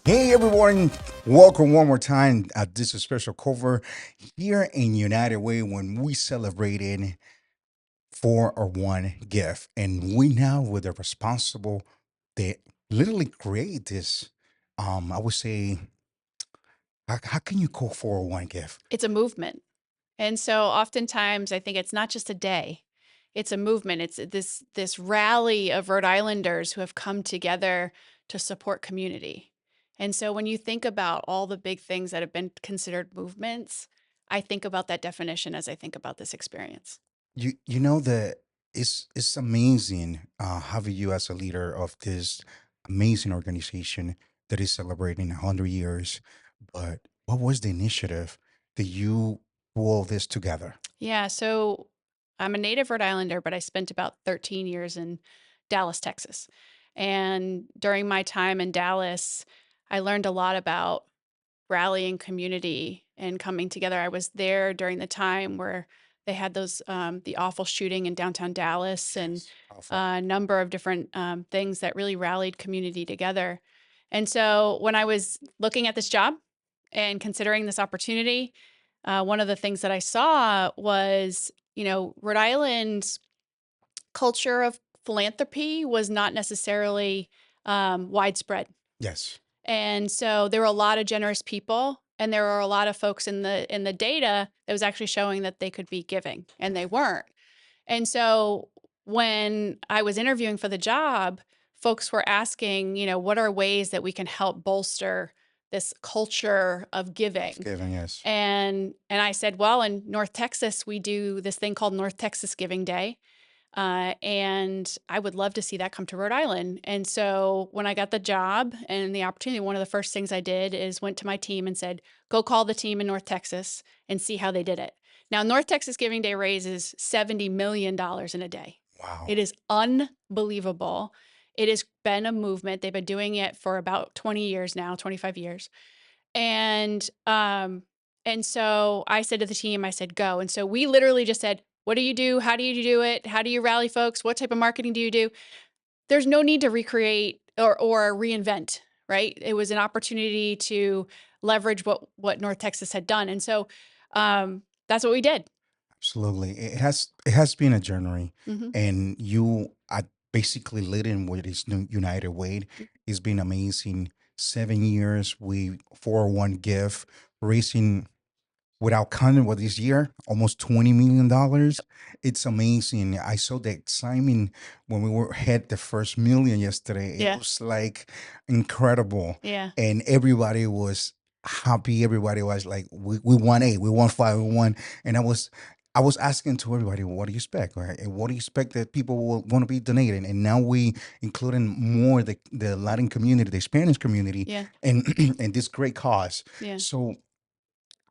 Hey everyone, welcome one more time. This is special cover here in United Way when we celebrated 401 gift, and we now with the responsible that literally create this. I would say, how can you call 401 gift? It's a movement. And so oftentimes I think it's not just a day. It's a movement. It's this rally of Rhode Islanders who have come together to support community. And so when you think about all the big things that have been considered movements, I think about that definition as I think about this experience. You know that it's amazing having you as a leader of this amazing organization that is celebrating 100 years. But what was the initiative that you pull this together? Yeah, so I'm a native Rhode Islander, but I spent about 13 years in Dallas, Texas. And during my time in Dallas, I learned a lot about rallying community and coming together. I was there during the time where they had the awful shooting in downtown Dallas and Yes, powerful. a number of different things that really rallied community together. And so when I was looking at this job and considering this opportunity, one of the things that I saw was, Rhode Island's culture of philanthropy was not necessarily widespread. Yes, And so there were a lot of generous people and there were a lot of folks in the data that was actually showing that they could be giving and they weren't. And so when I was interviewing for the job, folks were asking, what are ways that we can help bolster this culture of of giving? giving. Yes, And I said, well, in North Texas, we do this thing called North Texas Giving Day. And I would love to see that come to Rhode Island. And so when I got the job and the opportunity, one of the first things I did is went to my team and said, go call the team in North Texas and see how they did it. Now, North Texas Giving Day raises $70 million in a day. wow, It is unbelievable. It has been a movement. They've been doing it for about 20 years now, 25 years. And and so I said to the team, I said, go. And so we literally just said, what do you do? How do you do it? How do you rally folks? What type of marketing do you do? There's no need to recreate or reinvent, right? It was an opportunity to leverage what North Texas had done. And so that's what we did. absolutely. It has been a journey, Hmm. and you are basically leading with this new United Way. It's been amazing. 7 years, we 401 gift raising without counting what this year, almost $20 million. Yep. It's amazing. I saw the excitement when we were had the first million yesterday. It Yeah. was like incredible. Yeah. And everybody was happy. Everybody was like, we won eight, we won five, we won. And I was asking to everybody, what do you expect? Right? And what do you expect that people will want to be donating? And now we including more the Latin community, the Spanish community, Yeah. and and this great cause. Yeah. So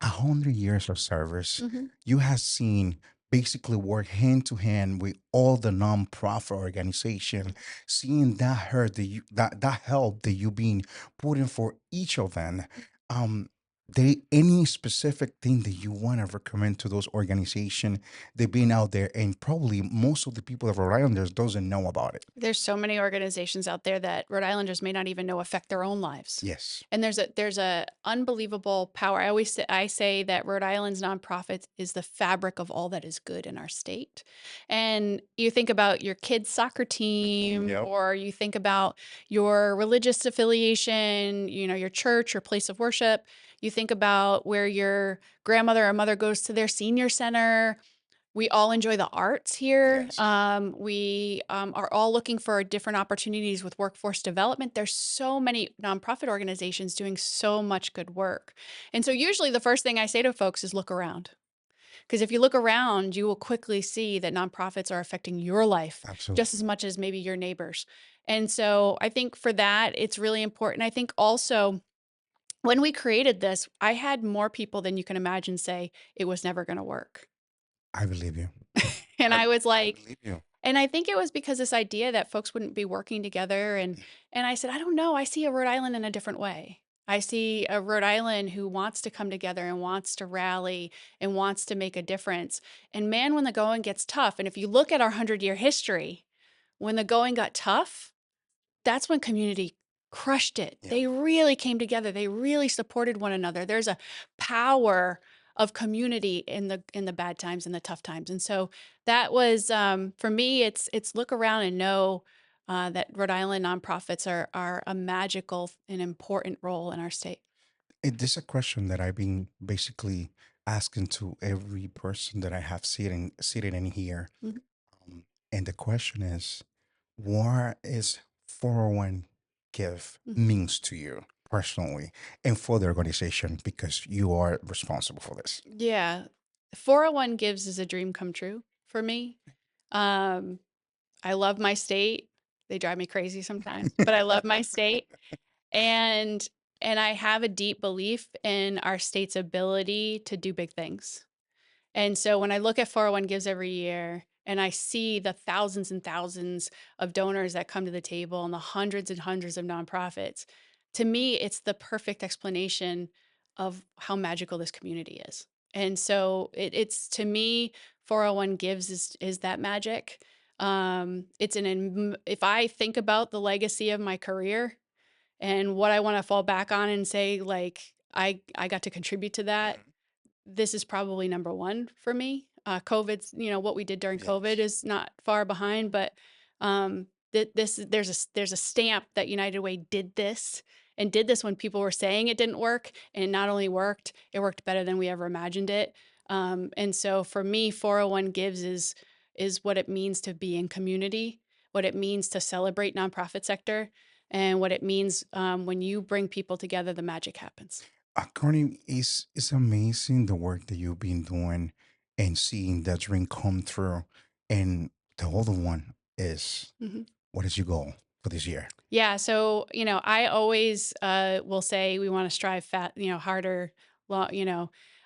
100 years of service, Hmm. you have seen basically work hand to hand with all the nonprofit organization, seeing that hurt that that help that you been putting for each of them. Um, they any specific thing that you want to recommend to those organizations? They've been out there, and probably most of the people of Rhode Islanders doesn't know about it. There's so many organizations out there that Rhode Islanders may not even know affect their own lives. Yes, And there's a unbelievable power. I say that Rhode Island's nonprofits is the fabric of all that is good in our state. And you think about your kids' soccer team, yep, or you think about your religious affiliation, your church or place of worship. You think about where your grandmother or mother goes to their senior center. We all enjoy the arts here. yes. We are all looking for different opportunities with workforce development. There's so many nonprofit organizations doing so much good work. And so usually the first thing I say to folks is look around. Because if you look around, you will quickly see that nonprofits are affecting your life just Absolutely. as much as maybe your neighbors. And so I think for that, it's really important. I think also when we created this, I had more people than you can imagine say it was never going to work. I believe you. And I I was I like, believe you. and I think it was because this idea that folks wouldn't be working together, and I said, I don't know, I see a Rhode Island in a different way. I see a Rhode Island who wants to come together and wants to rally and wants to make a difference. And man, when the going gets tough, and if you look at our 100-year history, when the going got tough, that's when community crushed it. Yeah. They really came together. They really supported one another. There's a power of community in the bad times and the tough times. And so that was for me. It's look around and know that Rhode Island nonprofits are a magical and important role in our state. This is a question that I've been basically asking to every person that I have sitting in here. Mhm, And the question is, what is 401 give mhm. means to you personally and for the organization because you are responsible for this? Yeah, 401 Gives is a dream come true for me. Um, I love my state. They drive me crazy sometimes, but I love my state. And I have a deep belief in our state's ability to do big things. And so when I look at 401 Gives every year and I see the thousands and thousands of donors that come to the table and hundreds of nonprofits, to me, it's the perfect explanation of how magical this community is. And so it's to me, 401 Gives is that magic. If I think about the legacy of my career and what I want to fall back on and say, like, I got to contribute to that, Mhm. this is probably number 1 for me. COVID's what we did during COVID Yes. is not far behind, but, there's a stamp that United Way did this, and did this when people were saying it didn't work, and it not only worked, it worked better than we ever imagined it. And so for me, 401 Gives is what it means to be in community, what it means to celebrate nonprofit sector, and what it means, when you bring people together, the magic happens. According it's amazing the work that you've been doing and seeing that dream come through. And the other one is, Mhm. what is your goal for this year? Yeah, so, I always, will say we wanna strive harder,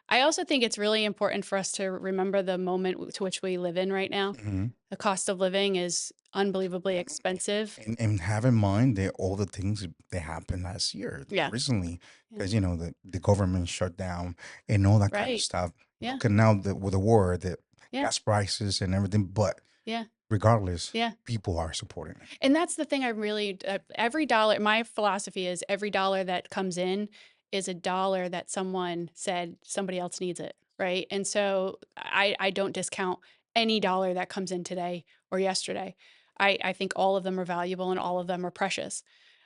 I also think it's really important for us to remember the moment to which we live in right now. Mhm. The cost of living is unbelievably expensive. And have in mind that all the things that happened last year, Yeah, recently, yeah, because the government shut down and all that kind of right. stuff. Yeah, Look at now with the war, the yeah, gas prices and everything. But yeah, regardless, yeah. people are supporting it. And that's the thing I really every dollar my philosophy is every dollar that comes in is a dollar that someone said somebody else needs it, right? And so I don't discount any dollar that comes in today or yesterday. I think all of them are valuable and all of them are precious.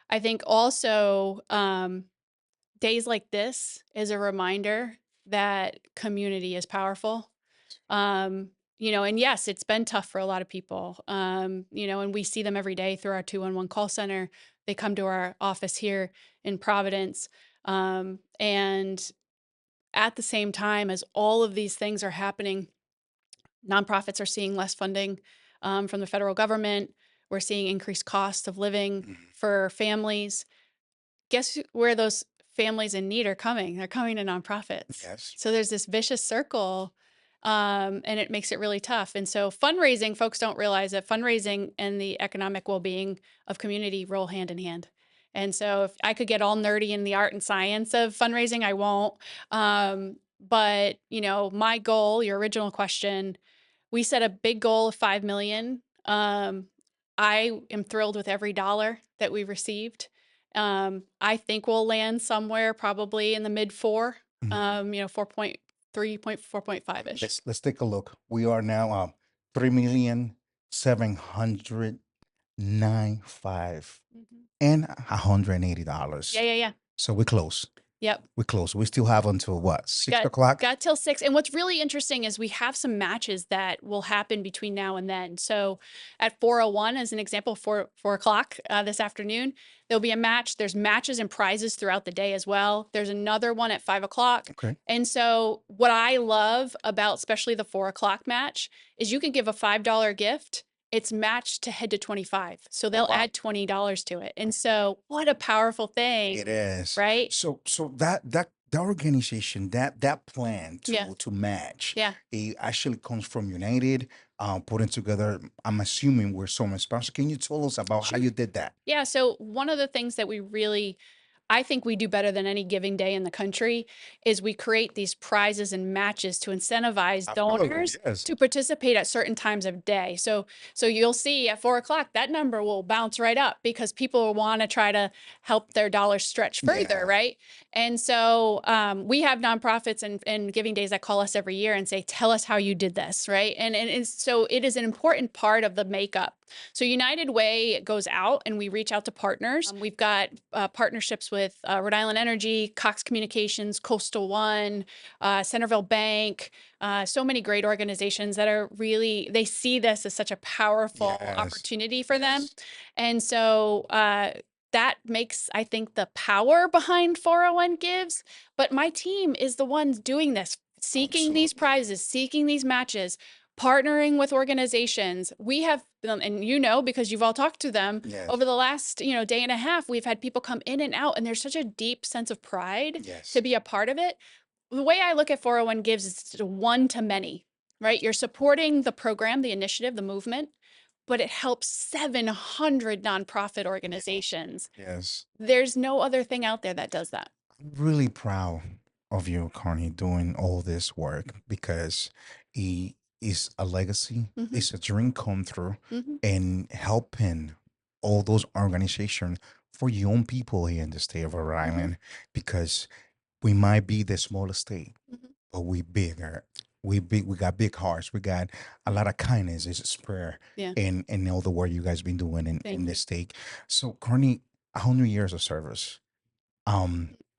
I think also days like this is a reminder that community is powerful. And yes, it's been tough for a lot of people. And we see them every day through our 211 call center. They come to our office here in Providence. And at the same time as all of these things are happening, nonprofits are seeing less funding from the federal government. We're seeing increased cost of living Mhm. for families. Guess where those families in need are coming? They're coming to nonprofits. Yes. So there's this vicious circle, and it makes it really tough. And so fundraising, folks don't realize that fundraising and the economic well-being of community roll hand in hand. And so if I could get all nerdy in the art and science of fundraising, I won't. But my goal, your original question, we set a big goal of 5 million. I am thrilled with every dollar that we received. I think we'll land somewhere probably in the mid 4, Mhm. 4.3 4.5 ish. Let's take a look. We are now 3,795 Mhm. and $180. Yeah, yeah, yeah. So we're close. Yep. We're close. We still have until what, We six got o'clock? got till 6, and what's really interesting is we have some matches that will happen between now and then. So, at 4:01, as an example, 4 o'clock, this afternoon, there'll be a match. There's matches and prizes throughout the day as well. There's another one at 5 o'clock. Okay. And so what I love about especially the 4 o'clock match is you can give a $5 gift. It's matched to head to 25. So Oh they'll wow. add $20 to it. And so what a powerful It thing, is. right? So that organization, that plan Yeah. to match, Yeah. it actually comes from United, putting together. I'm assuming we're so sponsor. Can you tell us about how Sure. you did that? Yeah, so one of the things that we really I think we do better than any giving day in the country is we create these prizes and matches to incentivize Absolutely, donors yes. to participate at certain times of day. So you'll see at 4 o'clock that number will bounce right up because people want to try to help their dollars stretch further, Yeah. right? And so we have nonprofits and giving days that call us every year and say, "Tell us how you did this," right? So it is an important part of the makeup. So United Way goes out and we reach out to partners. We've got partnerships with Rhode Island Energy, Cox Communications, Coastal One, Centerville Bank, so many great organizations that are really, they see this as such a powerful Yes. opportunity for them. Yes. And so that makes, I think, the power behind 401 Gives. But my team is the ones doing this, seeking these Absolutely. prizes, seeking these matches, partnering with organizations. We have, and you know, because you've all talked to them Yes. over the last, day and a half, we've had people come in and out, and there's such a deep sense of pride to Yes. be a part of it. The way I look at 401 Gives is it's one to many, right? You're Absolutely. supporting the program, the initiative, the movement, but it helps 700 nonprofit organizations. Yes. There's no other thing out there that does that. I'm really proud of you, Carney, doing all this work because it is a legacy. Hmm. It's a dream come true, Hmm. and helping all those organizations for young people here in the state of Rhode Hmm. Island, because we might be the smallest state, Hmm. but we bigger. We big. We got big hearts. We got a lot of kindness. It's spare, Yeah. and all the work you guys been doing in Thank this you. state. So, Carney, 100 years of service,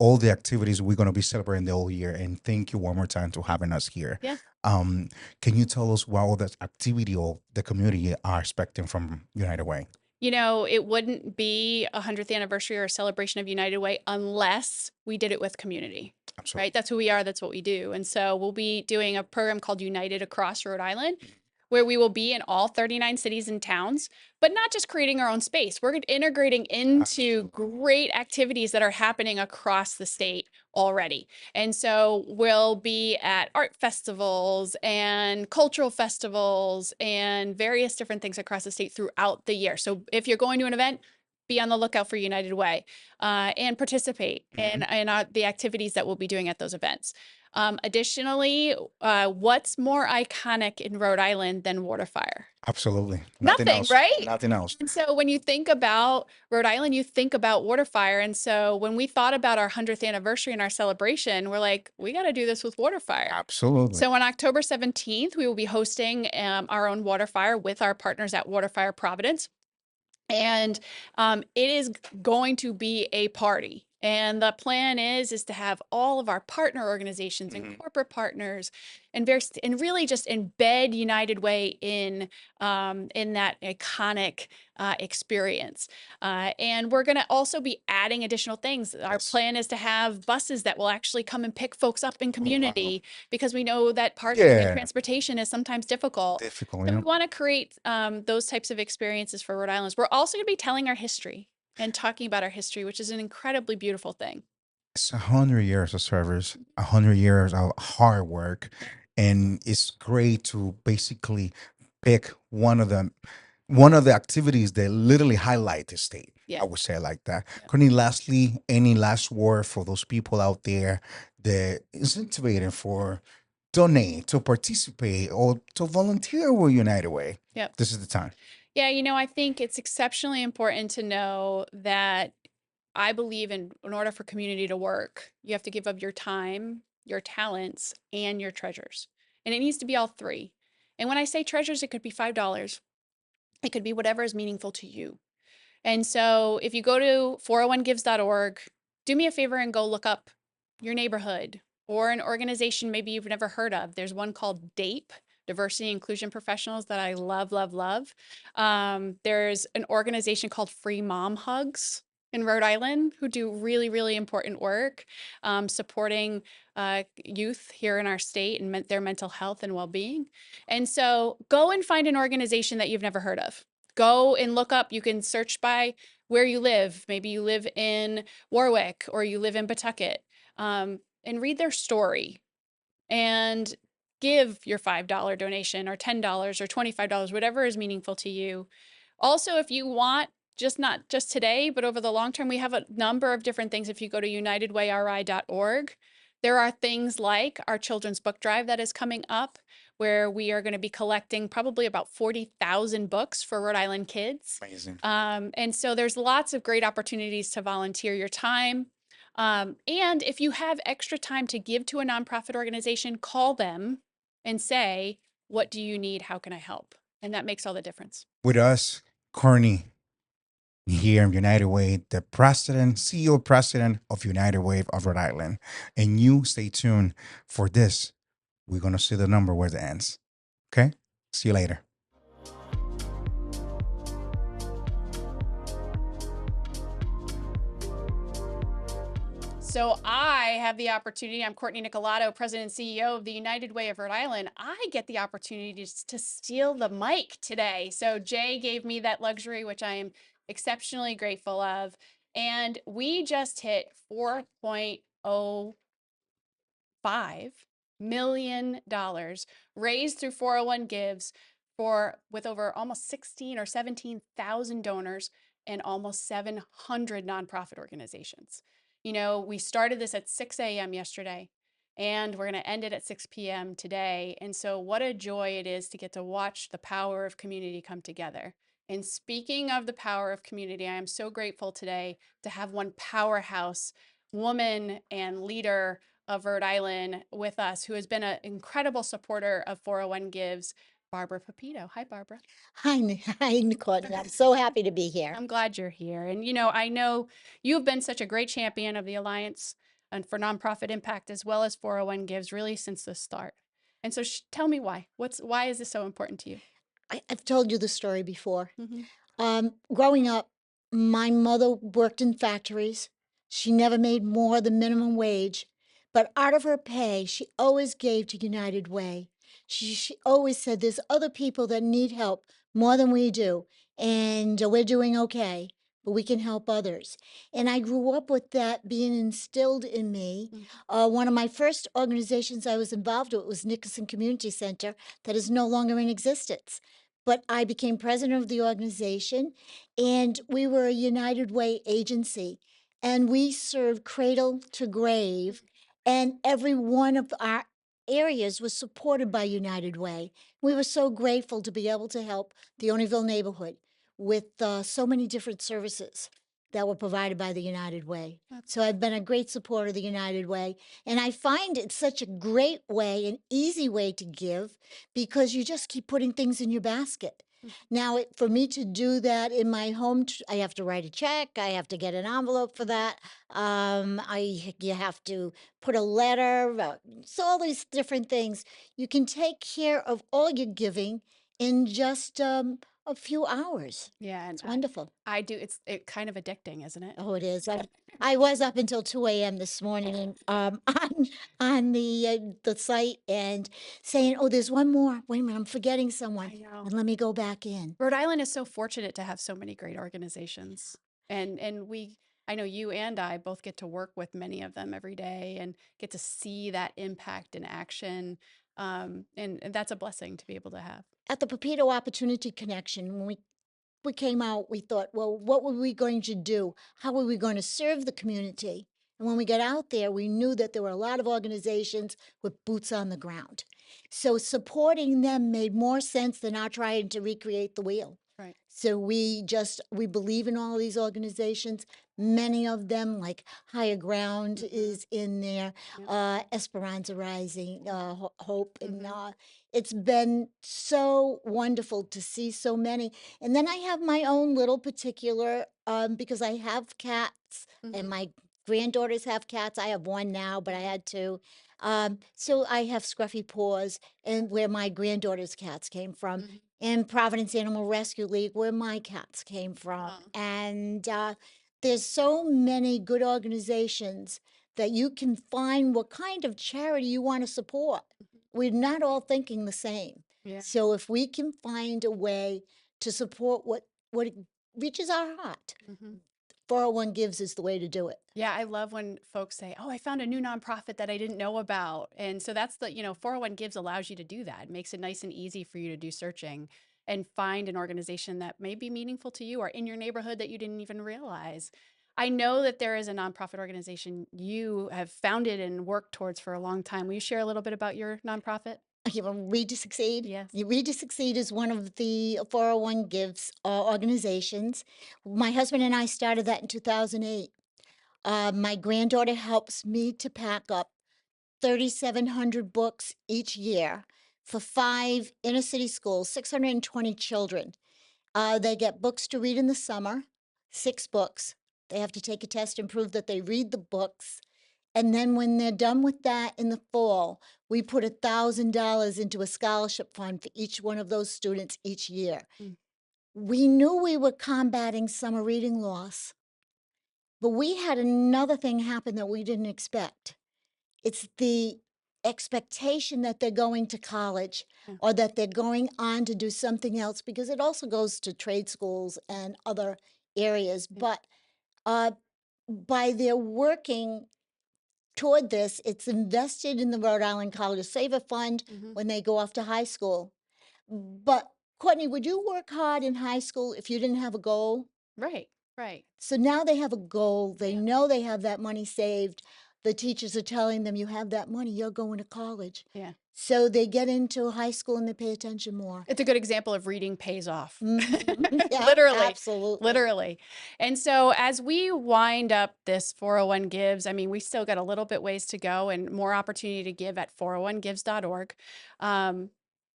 all the activities we're going to be celebrating the whole year, and thank you one more time to having us here. Yeah. um can you tell us what all the activity of the community are expecting from United Way? It wouldn't be a 100th anniversary or a celebration of United Way unless we did it with community, right? Absolutely. That's who we are. That's what we do. And so we'll be doing a program called United Across Rhode Island, where we will be in all 39 cities and towns, but not just creating our own space. We're integrating into Absolutely. great activities that are happening across the state already. And so we'll be at art festivals and cultural festivals and various different things across the state throughout the year. So if you're going to an event, be on the lookout for United Way and participate Mhm. in the activities that we'll be doing at those events. Additionally, what's more iconic in Rhode Island than water fire? Absolutely. Nothing Nothing, else. right? Nothing else. And so when you think about Rhode Island, you think about water fire. And so when we thought about our 100th anniversary and our celebration, we're like, we got to do this with water fire. Absolutely. So on October 17th, we will be hosting our own water fire with our partners at Water Fire Providence. And it is going to be a party. And the plan is to have all of our partner organizations and Mhm. corporate partners and really just embed United Way in that iconic experience. And we're going to also be adding additional things. Our Yes. plan is to have buses that will actually come and pick folks up in Oh, wow. community because we know that parking and Yeah. transportation is sometimes difficult. Difficult, So we want to create those types of experiences for Rhode Islanders. We're also going to be telling our history and talking about our history, which is an incredibly beautiful thing. It's 100 years of service, 100 years of hard work, Yeah. and it's great to basically pick one of the activities that literally highlight the state. Yeah. I would say it like that. Yeah. Courtney, lastly, any last word for those people out there that incentivizing for donate, to participate, or to volunteer with United Way? Yep. This is the time. Yeah. I think it's exceptionally important to know that I believe in order for community to work, you have to give up your time, your talents, and your treasures. And it needs to be all three. And when I say treasures, it could be $5. It could be whatever is meaningful to you. And so if you go to 401gives.org, do me a favor and go look up your neighborhood or an organization maybe you've never heard of. There's one called DAPE, Diversity Inclusion Professionals, that I love, love, love. There's an organization called Free Mom Hugs in Rhode Island who do really, really important work supporting youth here in our state and their mental health and well-being. And so go and find an organization that you've never heard of. Go and look up. You can search by where you live. Maybe you live in Warwick or you live in Pawtucket, and read their story and give your $5 donation or $10 or $25, whatever is meaningful to you. Also, if you want not just today, but over the long term, we have a number of different things. If you go to unitedwayri.org, there are things like our children's book drive that is coming up, where we are going to be collecting probably about 40,000 books for Rhode Island kids. Amazing. And so there's lots of great opportunities to volunteer your time. And if you have extra time to give to a nonprofit organization, call them and say, what do you need? How can I help? And that makes all the difference. With us, Courtney, here in United Way, the president, CEO president of United Way of Rhode Island. And you stay tuned for this. We're going to see the number where it ends. Okay? See you later. So I have the opportunity. I'm Courtney Nicolato, President and CEO of the United Way of Rhode Island. I get the opportunity to steal the mic today. So Jay gave me that luxury, which I am exceptionally grateful of. And we just hit $4.05 million raised through 401 Gives with over almost 16 or 17,000 donors and almost 700 nonprofit organizations. You know, we started this at 6 a.m. yesterday, and we're going to end it at 6 p.m. today. And so what a joy it is to get to watch the power of community come together. And speaking of the power of community, I am so grateful today to have one powerhouse woman and leader of Rhode Island with us, who has been an incredible supporter of 401 Gives, Barbara Pepito. Hi, Barbara. Hi, Nicole. I'm so happy to be here. I'm glad you're here. And, you know, I know you've been such a great champion of the Alliance and for nonprofit impact, as well as 401 Gives, really since the start. And so tell me why. Why is this so important to you? I've told you the story before. Mm-hmm. Growing up, my mother worked in factories. She never made more than minimum wage, but out of her pay, she always gave to United Way. She always said, there's other people that need help more than we do, and we're doing okay, but we can help others. And I grew up with that being instilled in me. One of my first organizations I was involved with was Nickerson Community Center, that is no longer in existence. But I became president of the organization, and we were a United Way agency, and we served cradle to grave, and every one of our areas was supported by United Way. We were so grateful to be able to help the Oneyville neighborhood with so many different services that were provided by the United Way. So I've been a great supporter of the United Way, and I find it's such a great way, an easy way to give, because you just keep putting things in your basket. Now, for me to do that in my home, I have to write a check. I have to get an envelope for that. You have to put a letter. So all these different things. You can take care of all your giving in just a few hours. Yeah, and It's wonderful. I do. It's kind of addicting, isn't it? Oh, it is. I was up until 2 a.m. this morning on the site and saying, "Oh, there's one more. Wait a minute, I'm forgetting someone." I know. And let me go back in. Rhode Island is so fortunate to have so many great organizations. And I know you and I both get to work with many of them every day and get to see that impact in action. And that's a blessing to be able to have. At the Pepito Opportunity Connection, when we came out, we thought, well, what were we going to do? How were we going to serve the community? And when we got out there, we knew that there were a lot of organizations with boots on the ground. So supporting them made more sense than our trying to recreate the wheel. Right. So we believe in all of these organizations. Many of them, like Higher Ground, is in there. Esperanza Rising, Hope, and it's been so wonderful to see so many. And then I have my own little particular, because I have cats, and my granddaughters have cats. I have one now, but I had two. So I have Scruffy Paws, and where my granddaughter's cats came from, and Providence Animal Rescue League, where my cats came from. And there's so many good organizations that you can find what kind of charity you want to support. We're not all thinking the same. Yeah. So if we can find a way to support what reaches our heart, 401 Gives is the way to do it. Yeah, I love when folks say, "Oh, I found a new nonprofit that I didn't know about." And so that's 401 Gives allows you to do that. It makes it nice and easy for you to do searching. and find an organization that may be meaningful to you or in your neighborhood that you didn't even realize. I know that there is a nonprofit organization you have founded and worked towards for a long time. Will you share a little bit about your nonprofit? You know, Read to Succeed. Yes. Read to Succeed is one of the 401 Gives organizations. My husband and I started that in 2008. My granddaughter helps me to pack up 3,700 books each year for 5 inner city schools, 620 children. They get books to read in the summer, 6 books. They have to take a test and prove that they read the books. And then when they're done with that in the fall, we put $1,000 into a scholarship fund for each one of those students each year. Mm. We knew we were combating summer reading loss, but we had another thing happen that we didn't expect. It's the expectation that they're going to college Yeah. or that they're going on to do something else, because it also goes to trade schools and other areas. Yeah. But uh, by their working toward this, it's invested in the Rhode Island College Saver Fund Mhm. when they go off to high school. But Courtney, would you work hard in high school if you didn't have a goal? Right, right. So now they have a goal. They Yeah. know they have that money saved. The teachers are telling them, you have that money, you're going to college. Yeah. So they get into high school and they pay attention more. It's a good example of reading pays off. Mhm. Yeah, Literally, absolutely. literally. And so as we wind up this 401 Gives, I mean, we still got a little bit ways to go and more opportunity to give at 401gives.org.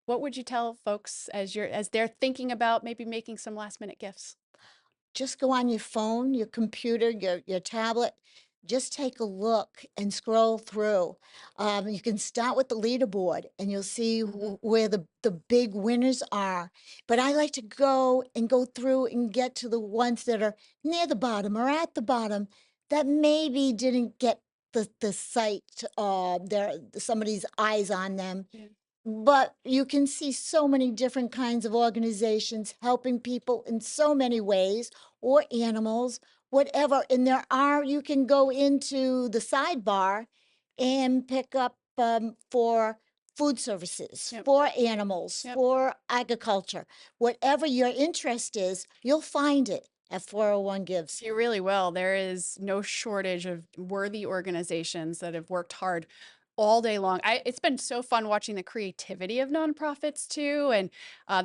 What would you tell folks as they're thinking about maybe making some last minute gifts? Just go on your phone, your computer, your tablet. Just take a look and scroll through. You can start with the leaderboard and you'll see Mhm. where the big winners are. But I like to go through and get to the ones that are near the bottom or at the bottom that maybe didn't get the sight, somebody's eyes on them. Yeah. But you can see so many different kinds of organizations helping people in so many ways, or animals, whatever. And you can go into the sidebar and pick up for food services, Yep. for animals, Yep. for agriculture. Whatever your interest is, you'll find it at 401 Gives. You really will. There is no shortage of worthy organizations that have worked hard all day long. It's been so fun watching the creativity of nonprofits too, and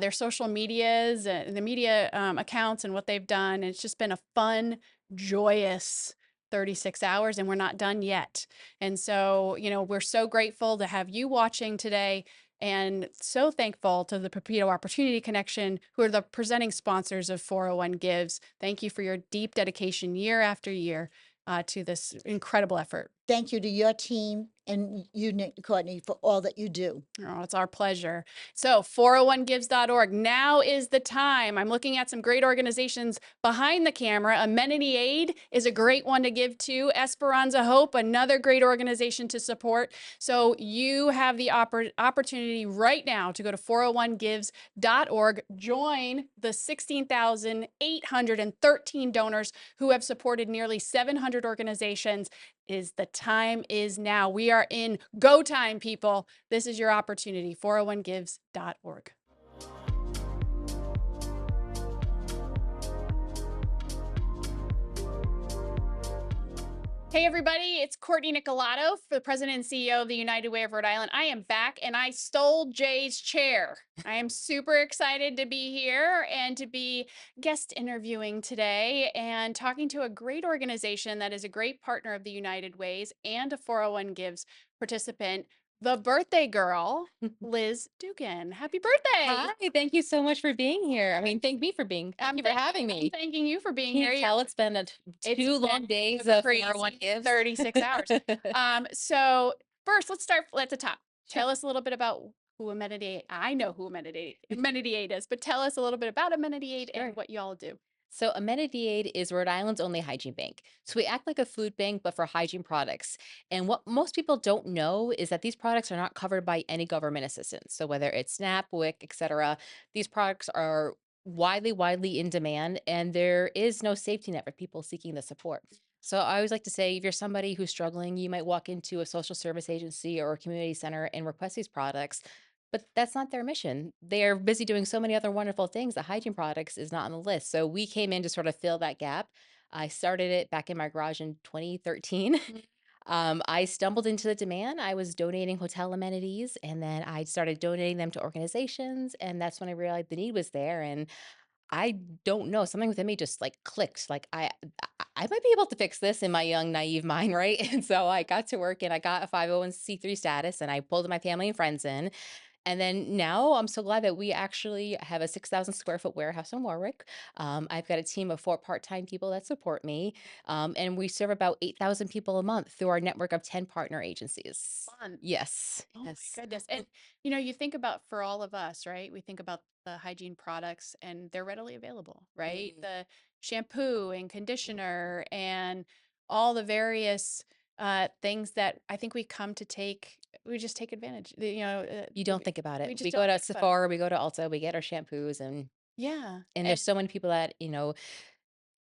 their social medias and the media accounts and what they've done. It's just been a fun, joyous 36 hours, and we're not done yet. And so, we're so grateful to have you watching today. And so thankful to the Pepito Opportunity Connection, who are the presenting sponsors of 401 Gives. Thank you for your deep dedication year after year to this incredible effort. Thank you to your team and you, Nick, Courtney, for all that you do. Oh, it's our pleasure. So 401gives.org. Now is the time. I'm looking at some great organizations behind the camera. Amenity Aid is a great one to give to. Esperanza Hope, another great organization to support. So you have the opportunity right now to go to 401gives.org. Join the 16,813 donors who have supported nearly 700 organizations. The time is now. We are in go time, people. This is your opportunity. 401gives.org. Hey, everybody, it's Courtney Nicolato, for the President and CEO of the United Way of Rhode Island. I am back and I stole Jay's chair. I am super excited to be here and to be guest interviewing today and talking to a great organization that is a great partner of the United Ways and a 401 Gives participant, the birthday girl, Liz Dugan. Happy birthday. Hi, thank you so much for being here. I mean, thank me for being. Thank you for having I'm me. thanking you for being Can here. you tell it's been It's two long been days a of crazy 401 Gives? 36 hours. So first, let's start at the top. Sure. Tell us a little bit about who Amenity Aid. I know who Amenity Aid is, but tell us a little bit about Amenity Aid Sure. and what y'all do. So, Amenity Aid is Rhode Island's only hygiene bank. So, we act like a food bank, but for hygiene products. And what most people don't know is that these products are not covered by any government assistance. So, whether it's SNAP, WIC, etc., these products are widely in demand, and there is no safety net for people seeking the support. So, I always like to say if you're somebody who's struggling, you might walk into a social service agency or a community center and request these products. But that's not their mission. They're busy doing so many other wonderful things. The hygiene products is not on the list. So we came in to sort of fill that gap. I started it back in my garage in 2013. Mm. I stumbled into the demand. I was donating hotel amenities and then I started donating them to organizations. And that's when I realized the need was there. And I don't know, something within me just like clicked. Like I might be able to fix this in my young, naive mind, right? And so I got to work and I got a 501c3 status and I pulled my family and friends in. And then now I'm so glad that we actually have a 6,000 square foot warehouse in Warwick. I've got a team of 4 part-time people that support me. And we serve about 8,000 people a month through our network of 10 partner agencies. Month. Yes. Oh my Yes. goodness. And you think about for all of us, right? We think about the hygiene products and they're readily available, right? Mhm. The shampoo and conditioner and all the various things that I think we just take advantage. You don't think about it. We just We go don't to think about it. Sephora, we go to Ulta, we get our shampoos Yeah. and there's so many people that,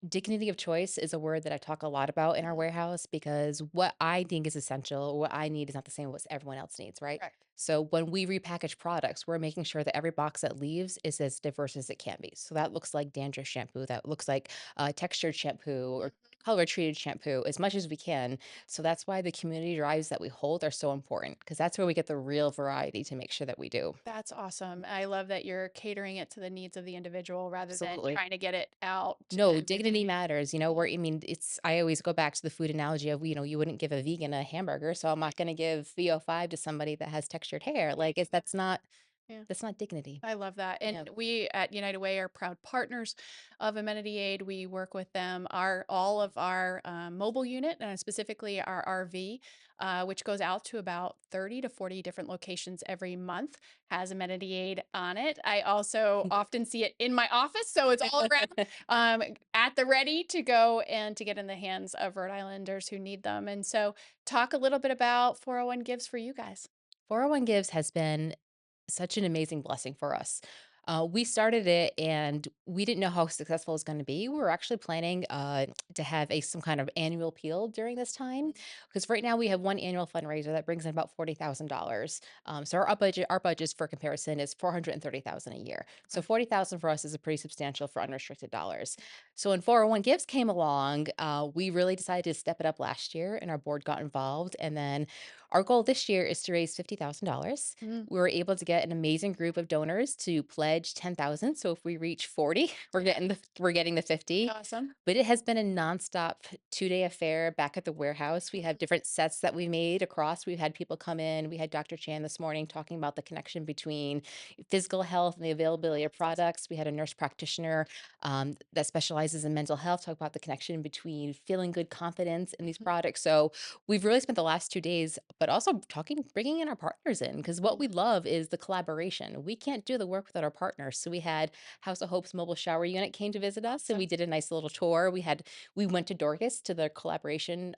dignity of choice is a word that I talk a lot about in our Mhm. warehouse because what I think is essential, what I need is not the same as what everyone else needs, right? Correct. So when we repackage products, we're making sure that every box that leaves is as diverse as it can be. So that looks like dandruff shampoo, that looks like textured shampoo or color treated shampoo as much as we can. So that's why the community drives that we hold are so important because that's where we get the real variety to make sure that we do. That's awesome. I love that you're catering it to the needs of the individual rather than Absolutely. trying to get it out No, with dignity matters, where I mean, it's I always go back to the food analogy of, you wouldn't give a vegan a hamburger, so I'm not gonna give VO5 to somebody that has textured hair. Like, it's yeah. that's not dignity. I love that. And Yeah. we at United Way are proud partners of Amenity Aid. We work with them. All of our mobile unit, and specifically our RV, which goes out to about 30 to 40 different locations every month, has Amenity Aid on it. I also often see it in my office, so it's all around at the ready to go and to get in the hands of Rhode Islanders who need them. And so, talk a little bit about 401 Gives for you guys. 401 Gives has been such an amazing blessing for us. We started it and we didn't know how successful it was going to be. We were actually planning to have some kind of annual appeal during this time because right now we have one annual fundraiser that brings in about $40,000. So our budget for comparison is 430,000 a year. So Okay. 40,000 for us is a pretty substantial for unrestricted dollars. So when 401 Gives came along, we really decided to step it up last year, and our board got involved. And then our goal this year is to raise $50,000. Mm, We were able to get an amazing group of donors to pledge 10,000. So if we reach 40, we're getting the 50. awesome. But it has been a nonstop 2-day affair back at the warehouse. We have different sets that we made across. We've had people come in. We had Dr. Chan this morning talking about the connection between physical health and the availability of products. We had a nurse practitioner that specializes in mental health talk about the connection between feeling good confidence in these Mhm. products. So we've really spent the last 2 days, but also bringing in our partners in because what we love is the collaboration. We can't do the work without our partners. So we had House of Hope's mobile shower unit came to visit us, and Awesome. we did a nice little tour. We went to Dorcas to the collaboration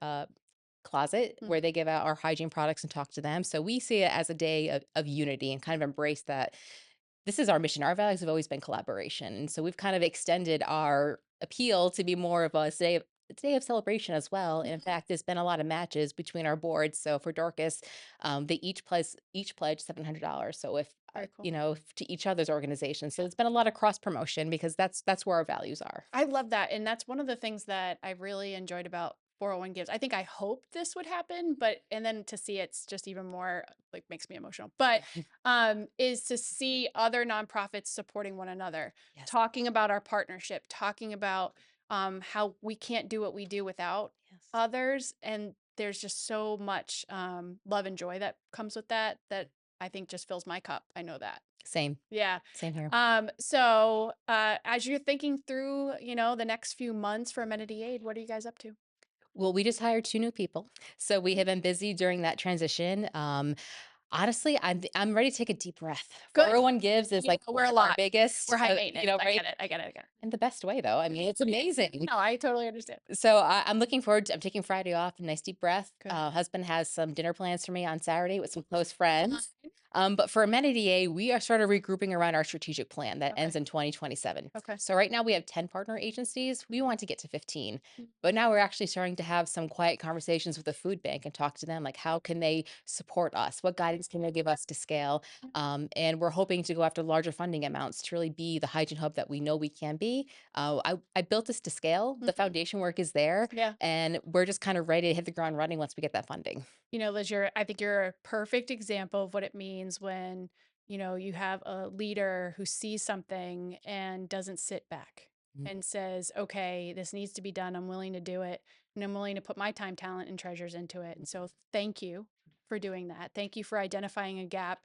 closet Mm. where they give out our hygiene products and talk to them. So we see it as a day of unity and kind of embrace that this is our mission. Our values have always been collaboration. And so we've kind of extended our appeal to be more of a day of celebration as well. And in Mhm. fact, there's been a lot of matches between our boards. So for Dorcas, they each pledge $700. So if Very cool. to each other's organization. So it's been a lot of cross promotion because that's where our values are. I love that, and that's one of the things that I really enjoyed about 401 Gives. I think I hoped this would happen, but and then to see it's just even more like makes me emotional. But is to see other nonprofits supporting one another, Yes. talking about our partnership, talking about how we can't do what we do without Yes. others, and there's just so much love and joy that comes with that I think just fills my cup. I know that. Same. Yeah. Same here. As you're thinking through, the next few months for Amenity Aid, what are you guys up to? Well, we just hired 2 new people. So we have been busy during that transition. Honestly, I'm ready to take a deep breath. Good. 401 Gives is Yeah, like we're one a of our lot. biggest, We're high maintenance. I right? get it. I get it. I get it. In the best way though. I mean, it's amazing. No, I totally understand. So I'm looking forward I'm taking Friday off, nice deep breath. Good. Husband has some dinner plans for me on Saturday with some close friends. But for Amenity A, we are sort of regrouping around our strategic plan that Okay. ends in 2027. Okay. So right now we have 10 partner agencies. We want to get to 15. Mm. But now we're actually starting to have some quiet conversations with the food bank and talk to them like, how can they support us? What guidance can they give us to scale? And we're hoping to go after larger funding amounts to really be the hygiene hub that we know we can be. I built this to scale. The Mhm. foundation work is there, Yeah. and we're just kind of ready to hit the ground running once we get that funding. You know, Liz, I think you're a perfect example of what it means when, you know, you have a leader who sees something and doesn't sit back Mm. and says, okay, this needs to be done. I'm willing to do it. And I'm willing to put my time, talent, and treasures into it. And so thank you for doing that. Thank you for identifying a gap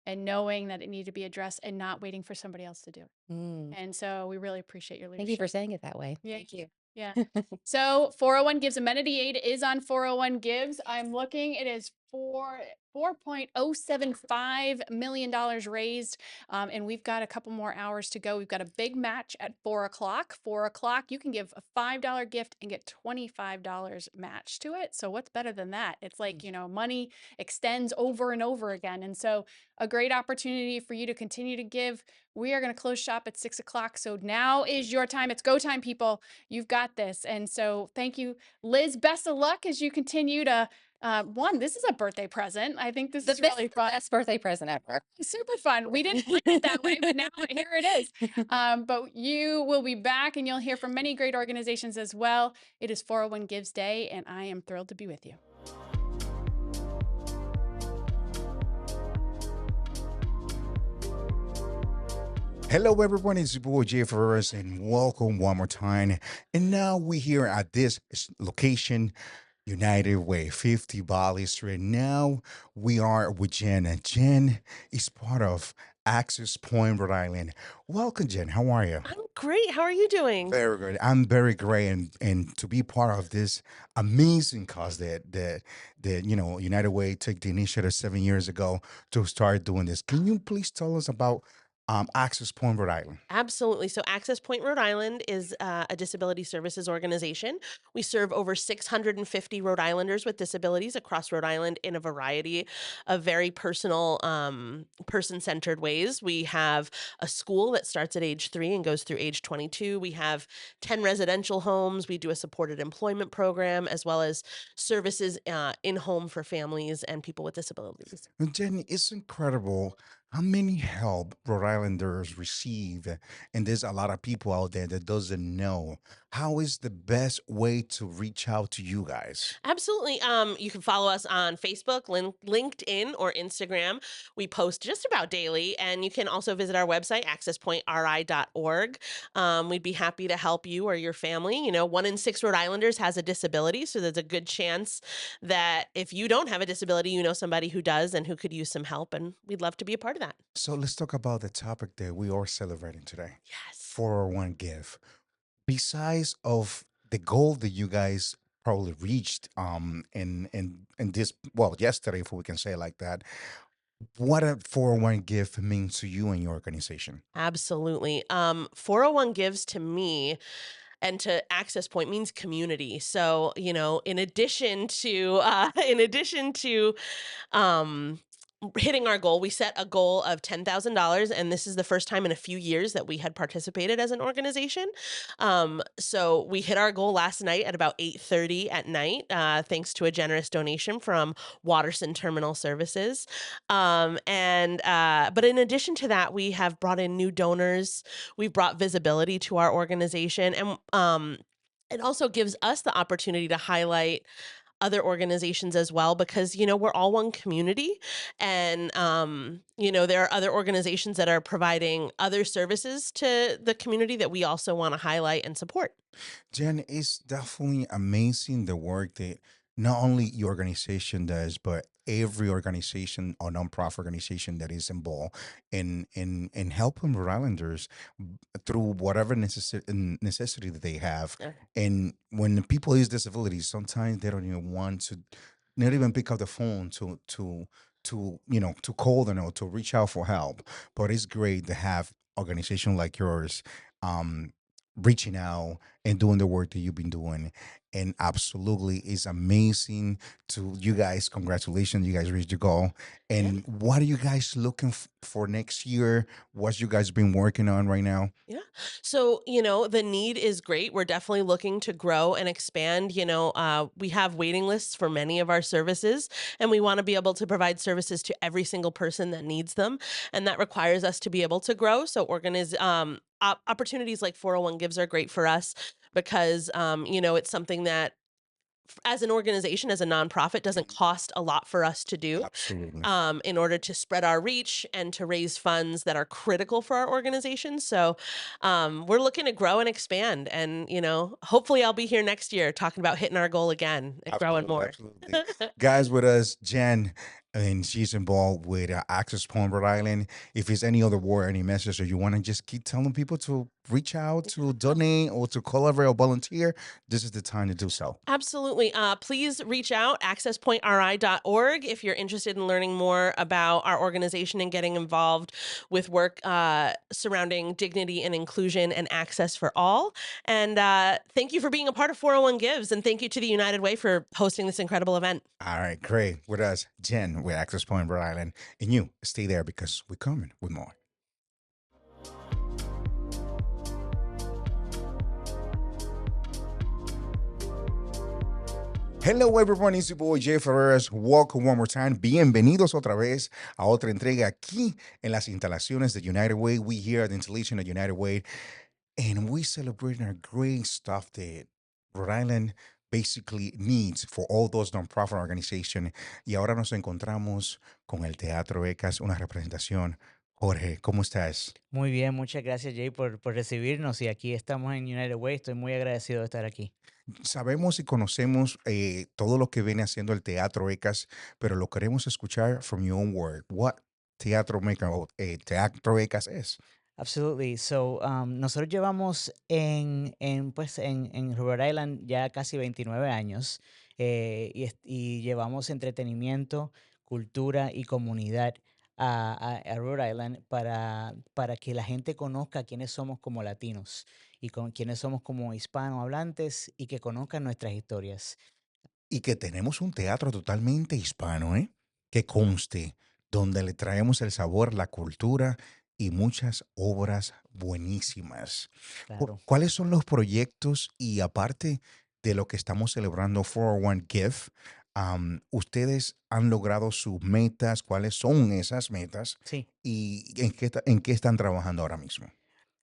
and knowing that it needed to be addressed and not waiting for somebody else to do it. Mm. And so we really appreciate your Thank you for leadership. saying it that way. Yeah. Thank you. Yeah. So 401 Gives amenity aid is on 401 Gives. I'm looking, it is $4.075 million raised. And we've got a couple more hours to go. We've got a big match at 4 o'clock. 4 o'clock, you can give a $5 gift and get $25 match to it. So what's better than that? It's like, you know, money extends over and over again. And so a great opportunity for you to continue to give. We are going to close shop at 6 o'clock. So now is your time. It's go time, people. You've got this. And so thank you, Liz. Best of luck as you continue to this is a birthday present. I think this is really fun. Best birthday present ever. Super fun. We didn't plan it that way, but now here it is. But you will be back and you'll hear from many great organizations as well. It is 401 Gives Day, and I am thrilled to be with you. Hello, everyone. It's your boy Jay Ferris, and welcome one more time. And now we're here at this location, United Way, 50 Bali Street. Now we are with Jen, and Jen is part of Access Point, Rhode Island. Welcome, Jen. How are you? I'm great. How are you doing? Very good. I'm very great, and to be part of this amazing cause that United Way took the initiative 7 years ago to start doing this. Can you please tell us about Access Point, Rhode Island? Absolutely. So, Access Point Rhode Island is a disability services organization. We serve over 650 Rhode Islanders with disabilities across Rhode Island in a variety of very personal, person centered ways. We have a school that starts at age 3 and goes through age 22. We have 10 residential homes. We do a supported employment program as well as services in home for families and people with disabilities. And Jen, it's incredible how many help Rhode Islanders receive, and there's a lot of people out there that doesn't know. How is the best way to reach out to you guys? Absolutely. You can follow us on Facebook, LinkedIn, or Instagram. We post just about daily, and you can also visit our website, accesspointri.org. We'd be happy to help you or your family. You know, 1 in 6 Rhode Islanders has a disability, so there's a good chance that if you don't have a disability, you know somebody who does and who could use some help, and we'd love to be a part of that. So let's talk about the topic that we are celebrating today. Yes. 401 Give. Besides of the goal that you guys probably reached in this, well, yesterday, if we can say it like that, what a 401 Give means to you and your organization. Absolutely. 401 gives to me and to Access Point means community. So, you know, in addition to um hitting our goal, we set a goal of $10,000, and this is the first time in a few years that we had participated as an organization. So we hit our goal last night at about 8:30 at night, thanks to a generous donation from Waterson Terminal Services. But in addition to that, we have brought in new donors. We've brought visibility to our organization, and it also gives us the opportunity to highlight other organizations as well, because you know we're all one community, and you know there are other organizations that are providing other services to the community that we also want to highlight and support. Jen, it's definitely amazing the work that not only your organization does, but every organization or nonprofit organization that is involved in helping Rhode Islanders through whatever necessity that they have. Yeah. And when people use disabilities, sometimes they don't even want to, not even pick up the phone to call them or to reach out for help. But it's great to have organization like yours um reaching out and doing the work that you've been doing. And absolutely, it's amazing to you guys. Congratulations, you guys reached your goal. Yeah. And what are you guys looking for next year? What you guys been working on right now? Yeah. So, the need is great. We're definitely looking to grow and expand. We have waiting lists for many of our services, and we want to be able to provide services to every single person that needs them. And that requires us to be able to grow. So, opportunities like 401 Gives are great for us because, it's something that as an organization, as a nonprofit, doesn't cost a lot for us to do Absolutely. in order to spread our reach and to raise funds that are critical for our organization. So we're looking to grow and expand. And, hopefully I'll be here next year talking about hitting our goal again and growing Absolutely, more. absolutely. Guys, with us, Jen, and she's involved with Access Point, Rhode Island. If there's any other word, any message, or you want to just keep telling people to reach out, to donate, or to collaborate or volunteer, this is the time to do so. Absolutely. Please reach out, accesspointri.org, if you're interested in learning more about our organization and getting involved with work surrounding dignity and inclusion and access for all. And thank you for being a part of 401 Gives. And thank you to the United Way for hosting this incredible event. All right, great. With us, Jen, with Access Point, Rhode Island. And you, stay there because we're coming with more. Hello everyone, it's your boy Jay Ferreras. Welcome one more time. Bienvenidos otra vez a otra entrega aquí en las instalaciones de United Way. We here at the installation of United Way, and we celebrating our great stuff that Rhode Island basically needs for all those non-profit organizations. Y ahora nos encontramos con el Teatro Becas, una representación. Jorge, ¿cómo estás? Muy bien, muchas gracias Jay por recibirnos y aquí estamos en United Way. Estoy muy agradecido de estar aquí. Sabemos y conocemos todo lo que viene haciendo el Teatro Becas, pero lo queremos escuchar from your own word. What Teatro Becas es? Absolutely. So, nosotros llevamos en Rhode Island ya casi 29 años y llevamos entretenimiento, cultura y comunidad a Rhode Island para que la gente conozca quiénes somos como latinos y quiénes somos como hispanohablantes y que conozcan nuestras historias. Y que tenemos un teatro totalmente hispano, ¿eh? Que conste, donde le traemos el sabor, la cultura y muchas obras buenísimas. Claro. ¿Cuáles son los proyectos y aparte de lo que estamos celebrando 401 Give, ustedes han logrado sus metas? ¿Cuáles son esas metas? Sí. ¿Y en qué están trabajando ahora mismo?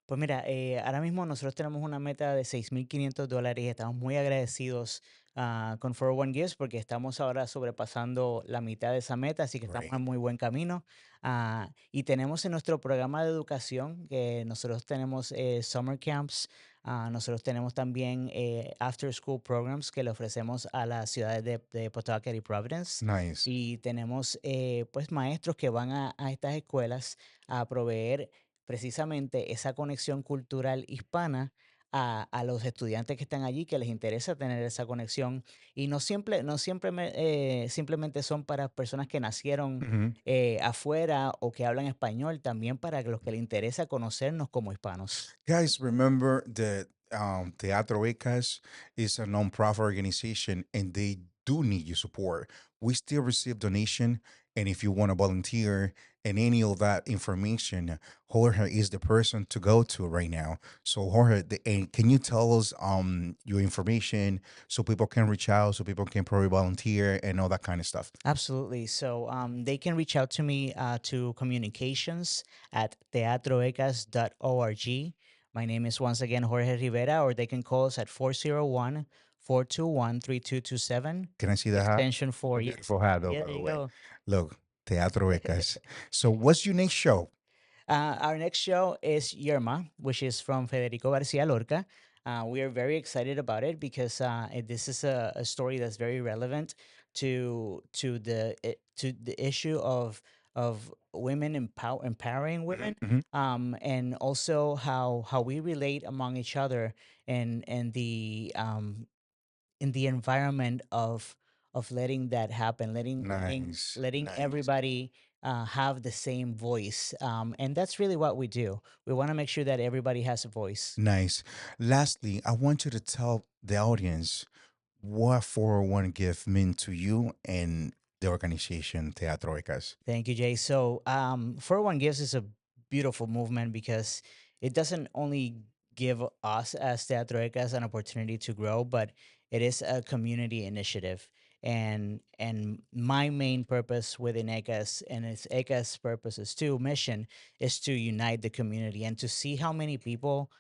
Pues mira, ahora mismo nosotros tenemos una meta de $6,500 y estamos muy agradecidos con 401 Gifts porque estamos ahora sobrepasando la mitad de esa meta, así que estamos Great. en muy buen camino. Y tenemos en nuestro programa de educación que nosotros tenemos summer camps, nosotros tenemos también after school programs que le ofrecemos a las ciudades de Pawtucket y Providence. Nice. Y tenemos pues maestros que van a estas escuelas a proveer precisamente esa conexión cultural hispana a los estudiantes que están allí, que les interesa tener esa conexión. Y simplemente son para personas que nacieron Ujú. afuera o que hablan español, también para los que les interesa conocernos como hispanos. Guys, remember that Teatro Becas is a non-profit organization and they do need your support. We still receive donation, and if you want to volunteer and any of that information, Jorge is the person to go to right now. So Jorge, and can you tell us your information so people can reach out, so people can probably volunteer and all that kind of stuff? Absolutely. So they can reach out to me to communications at teatroecas.org. My name is once again Jorge Rivera, or they can call us at 401-421-3227, Can I see the hat? extension 4. Beautiful hat, though, Yeah, by there the you way. go. Look, Teatro Becas. So what's your next show? Our next show is Yerma, which is from Federico Garcia Lorca. We are very excited about it because this is a story that's very relevant to the issue of women empowering women, Mhm. and also how we relate among each other and the in the environment of letting that happen, letting Nice, letting nice. everybody have the same voice. And that's really what we do. We want to make sure that everybody has a voice. Nice. Lastly, I want you to tell the audience what 401 gift mean to you and the organization Teatroicas. Thank you, Jay. So, 401 Gives is a beautiful movement because it doesn't only give us as Teatro an opportunity to grow, but it is a community initiative. And my main purpose within ECAS and its ECAS purposes too, mission is to unite the community and to see how many people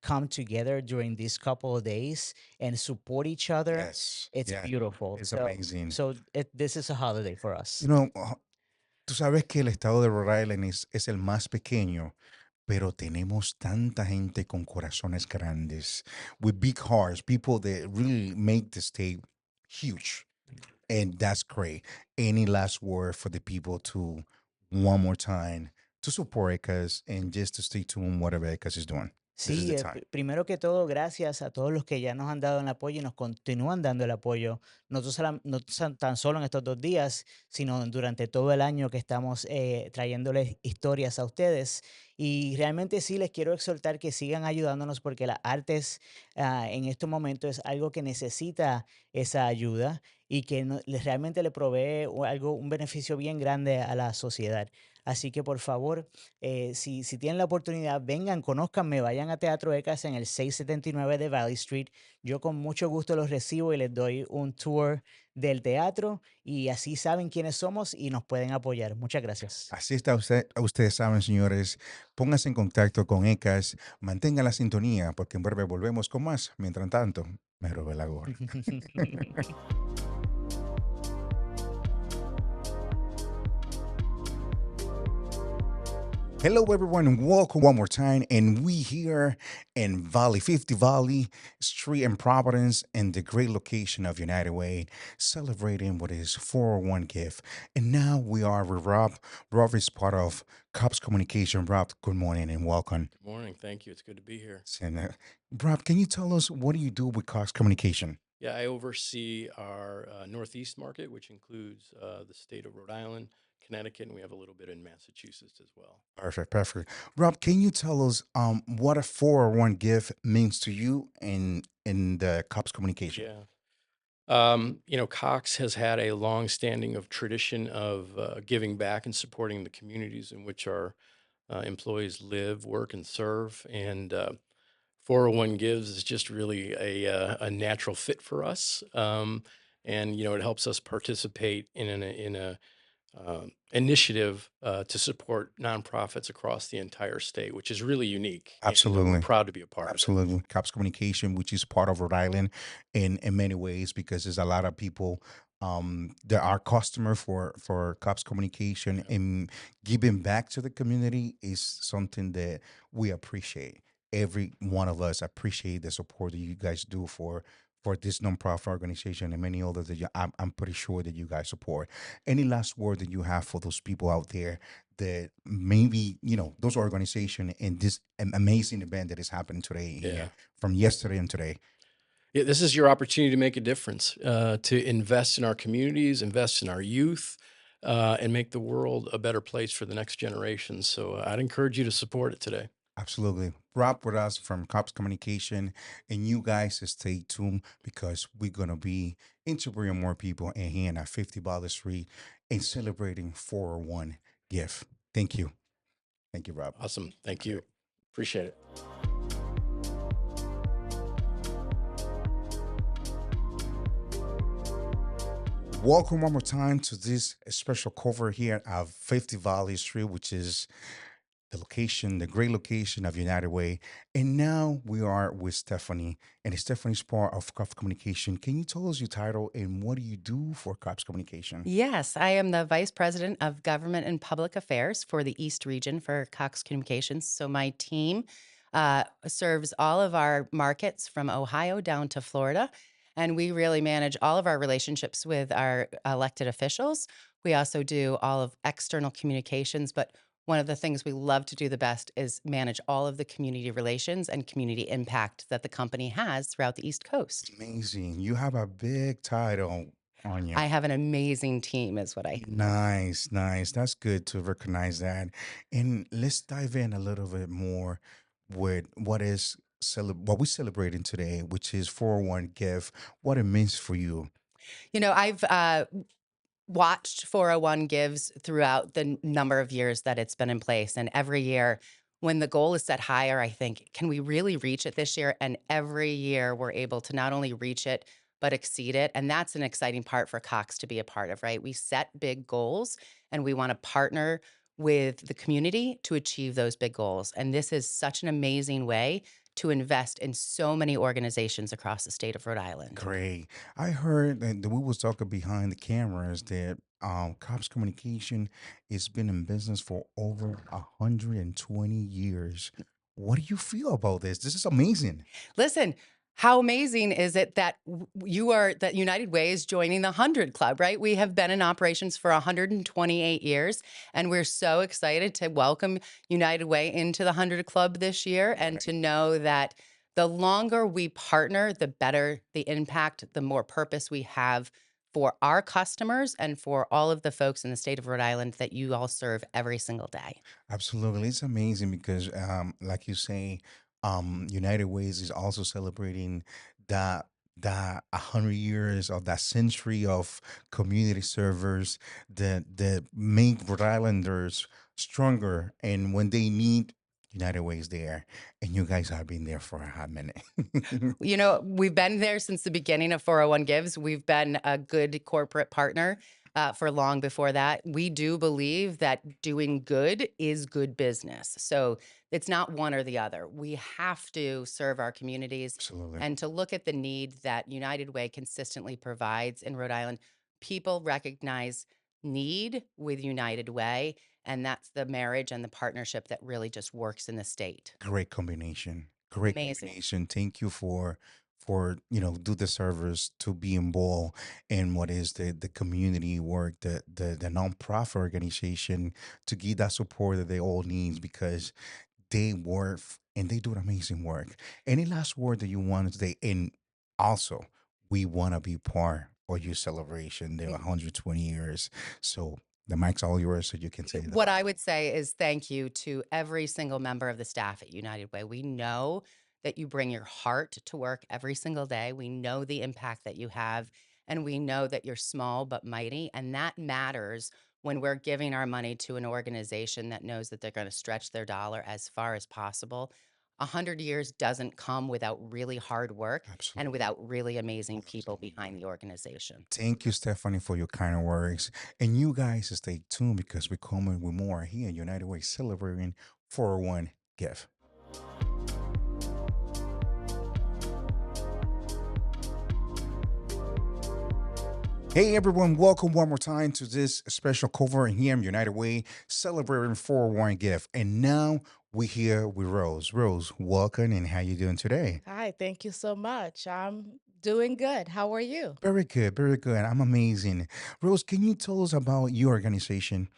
come together during these couple of days and support each other. Yes, It's yeah, beautiful. it's So, amazing. this is a holiday for You us. know, tú sabes que el estado de Rhode Island es el más pequeño, pero tenemos tanta gente con corazones grandes, with big hearts, people that really make the state huge. And that's great. Any last word for the people to, one more time, to support ECAS and just to stay tuned whatever ECAS is doing? This is Sí, the time. primero que todo, gracias a todos los que ya nos han dado el apoyo y nos continúan dando el apoyo, no tan solo en estos 2 días, sino durante todo el año que estamos trayéndoles historias a ustedes. Y realmente sí les quiero exhortar que sigan ayudándonos porque las artes en estos momentos es algo que necesita esa ayuda y que realmente le provee un beneficio bien grande a la sociedad. Así que por favor, si tienen la oportunidad, vengan, conózcanme, vayan a Teatro ECAS en el 679 de Valley Street. Yo con mucho gusto los recibo y les doy un tour del teatro y así saben quiénes somos y nos pueden apoyar. Muchas gracias. Así está usted, ustedes saben, señores, pónganse en contacto con ECAS, mantengan la sintonía, porque en breve volvemos con más. Mientras tanto, me robé la gorra. Hello, everyone, and welcome one more time. And we here in Valley 50 Valley Street in Providence, in the great location of United Way, celebrating what is 401 gift. And now we are with Rob. Rob is part of Cops Communication. Rob, good morning and welcome. Good morning. Thank you. It's good to be here. And, Rob, can you tell us what do you do with Cops Communication? Yeah, I oversee our Northeast market, which includes the state of Rhode Island, Connecticut, and we have a little bit in Massachusetts as well. Perfect, perfect. Rob, can you tell us what a 401 gift means to you in the Cops Communication? Yeah. Cox has had a long-standing of tradition of giving back and supporting the communities in which our employees live, work, and serve. And 401 Gives is just really a natural fit for us. And it helps us participate in a initiative to support nonprofits across the entire state, which is really unique. And we're Absolutely. proud to be a part of it. Absolutely. Cops Communication, which is part of Rhode Island in many ways, because there's a lot of people that are customer for Cops Communication, and giving back to the community is something that we appreciate. Every one of us appreciate the support that you guys do for this nonprofit organization and many others that I'm pretty sure that you guys support. Any last word that you have for those people out there that maybe those organization and this amazing event that is happening today Yeah. here from yesterday and today? Yeah, this is your opportunity to make a difference, to invest in our communities, invest in our youth, and make the world a better place for the next generation. So I'd encourage you to support it today. Absolutely. Rob with us from Cops Communication, and you guys stay tuned because we're gonna be interviewing more people in here at 50 Bottle Street and celebrating 401 gift. Thank you. Thank you, Rob. Awesome. Thank you. Appreciate it. Welcome one more time to this special cover here at 50 Valley Street, which is the location, the great location of United Way. And now we are with Stephanie, and Stephanie's part of Cops Communication. Can you tell us your title and what do you do for Cops Communication? Yes, I am the Vice President of Government and Public Affairs for the East Region for Cox Communications. So my team serves all of our markets from Ohio down to Florida, and we really manage all of our relationships with our elected officials. We also do all of external communications, but one of the things we love to do the best is manage all of the community relations and community impact that the company has throughout the East Coast. Amazing. You have a big title. on you. I have an amazing team, is what I have. Nice, nice. That's good to recognize that. And let's dive in a little bit more with what we're celebrating today, which is 401 Gift, what it means for you. I've watched 401 Gives throughout the number of years that it's been in place. And every year, when the goal is set higher, I think, can we really reach it this year? And every year, we're able to not only reach it, but exceed it. And that's an exciting part for Cox to be a part of, right? We set big goals and we want to partner with the community to achieve those big goals. And this is such an amazing way to invest in so many organizations across the state of Rhode Island. Great. I heard that we was talking behind the cameras that Cops Communication has been in business for over 120 years. What do you feel about this? This is amazing. Listen, how amazing is it that that United Way is joining the 100 Club, right? We have been in operations for 128 years, and we're so excited to welcome United Way into the 100 Club this year and to know that the longer we partner, the better the impact, the more purpose we have for our customers and for all of the folks in the state of Rhode Island that you all serve every single day. Absolutely. It's amazing because, like you say, United Ways is also celebrating that that 100 years of that century of community servers that make Rhode Islanders stronger. And when they need United Ways there, and you guys have been there for a hot minute. We've been there since the beginning of 401 Gives. We've been a good corporate partner for long before that. We do believe that doing good is good business. So it's not one or the other. We have to serve our communities Absolutely. and to look at the need that United Way consistently provides in Rhode Island. People recognize need with United Way, and that's the marriage and the partnership that really just works in the state. Great combination. Great Amazing. combination. Thank you for do the service to be involved in what is the community work, the nonprofit organization to give that support that they all need because they work and they do amazing work. Any last word that you want to say? And also, we want to be part of your celebration, the 120 years. So the mic's all yours, so you can say the What last. I would say is thank you to every single member of the staff at United Way. We know that you bring your heart to work every single day. We know the impact that you have, and we know that you're small but mighty. And that matters when we're giving our money to an organization that knows that they're going to stretch their dollar as far as possible. 100 years doesn't come without really hard work and Absolutely. without really amazing people behind the organization. Thank you, Stephanie, for your kind words. And you guys stay tuned because we're coming with more here at United Way celebrating 401 Gift. Hey everyone, welcome one more time to this special cover here in United Way celebrating 401 Gift. And now we're here with Rose. Rose, welcome and how you doing today? Hi, thank you so much. I'm doing good. How are you? Very good, very good. I'm amazing. Rose, can you tell us about your organization?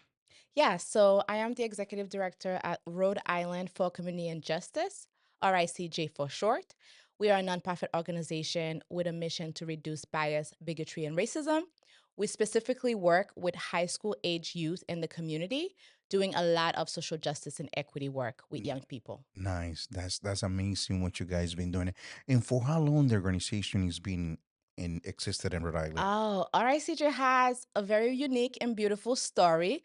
Yeah, so I am the executive director at Rhode Island for Community and Justice, RICJ for short. We are a nonprofit organization with a mission to reduce bias, bigotry, and racism. We specifically work with high school age youth in the community, doing a lot of social justice and equity work with young people. Nice. That's amazing what you guys been doing. And for how long the organization has been in existed in Rhode Island? Oh, RICJ has a very unique and beautiful story.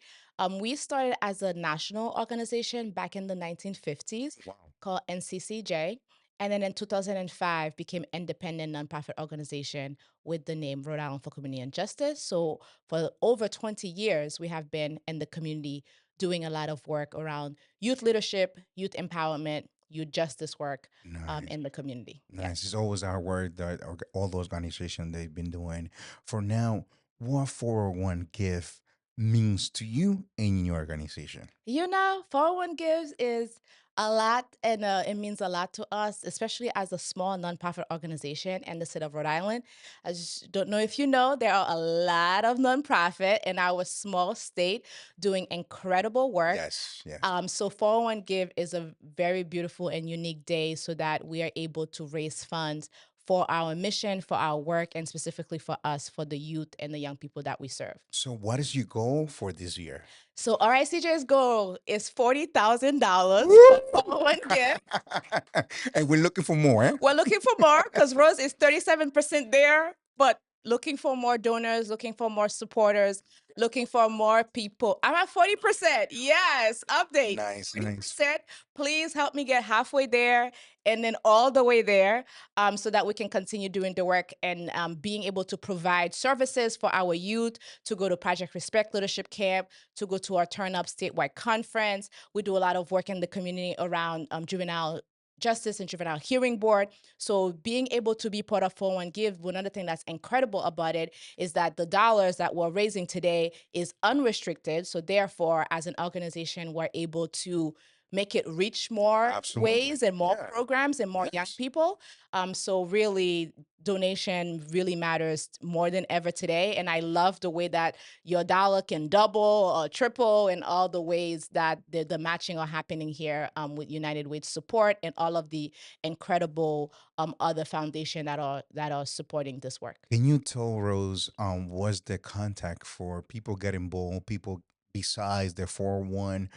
We started as a national organization back in the 1950s Wow. called NCCJ, and then in 2005 became independent nonprofit organization with the name Rhode Island for Community and Justice. So for over 20 years, we have been in the community doing a lot of work around youth leadership, youth empowerment, youth justice work Nice. in the community. Nice. It's always our word that all the organizations they've been doing. For now, what 401 gift means to you and your organization? 401 Gives is a lot, and it means a lot to us, especially as a small nonprofit organization in the state of Rhode Island. I just don't know if you know, there are a lot of nonprofit in our small state doing incredible work. Yes, yes. So 401 Give is a very beautiful and unique day so that we are able to raise funds for our mission, for our work, and specifically for us, for the youth and the young people that we serve. So, what is your goal for this year? So RICJ's goal is $40,000 for 401 And we're looking for more. Eh? We're looking for more because Rose is 37% there, but looking for more donors, looking for more supporters, looking for more people. I'm at 40%. Yes, update. Nice, nice. 40%. Please help me get halfway there and then all the way there, so that we can continue doing the work and being able to provide services for our youth to go to Project Respect Leadership Camp, to go to our Turn Up statewide conference. We do a lot of work in the community around juvenile justice and juvenile hearing board. So being able to be part of 401 Give, one other thing that's incredible about it is that the dollars that we're raising today is unrestricted. So therefore, as an organization, we're able to make it reach more Absolutely. ways and more Yeah. programs and more young Yes. people. So really, donation really matters more than ever today. And I love the way that your dollar can double or triple in all the ways that the matching are happening here with United Way's support and all of the incredible other foundation that are supporting this work. Can you tell Rose what's the contact for people get involved, people besides the 401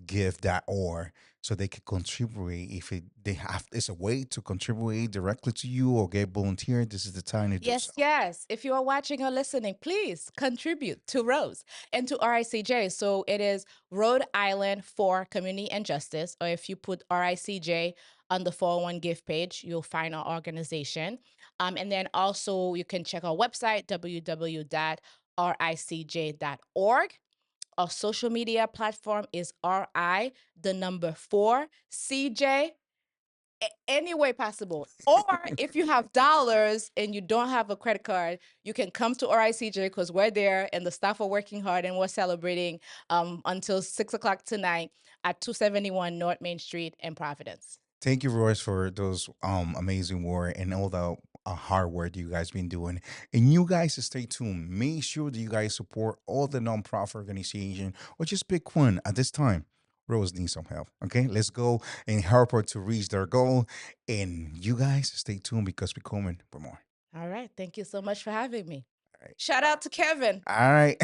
give.org so they can contribute if they have it's a way to contribute directly to you or get volunteer, this is the time to do Yes, so. yes. If you are watching or listening, please contribute to Rose and to RICJ. So it is Rhode Island for Community and Justice, or if you put RICJ on the 401 Give page, you'll find our organization. And then also you can check our website, www.ricj.org. Our social media platform is RI, the number 4, CJ, any way possible. Or if you have dollars and you don't have a credit card, you can come to RICJ because we're there and the staff are working hard and we're celebrating until 6 o'clock tonight at 271 North Main Street in Providence. Thank you, Royce, for those amazing work and all the hard work you guys been doing. And you guys stay tuned. Make sure that you guys support all the nonprofit organization or just pick one at this time. Rose needs some help. Okay, let's go and help her to reach their goal. And you guys stay tuned because we're coming for more. All right. Thank you so much for having me. All right. Shout out to Kevin. All right.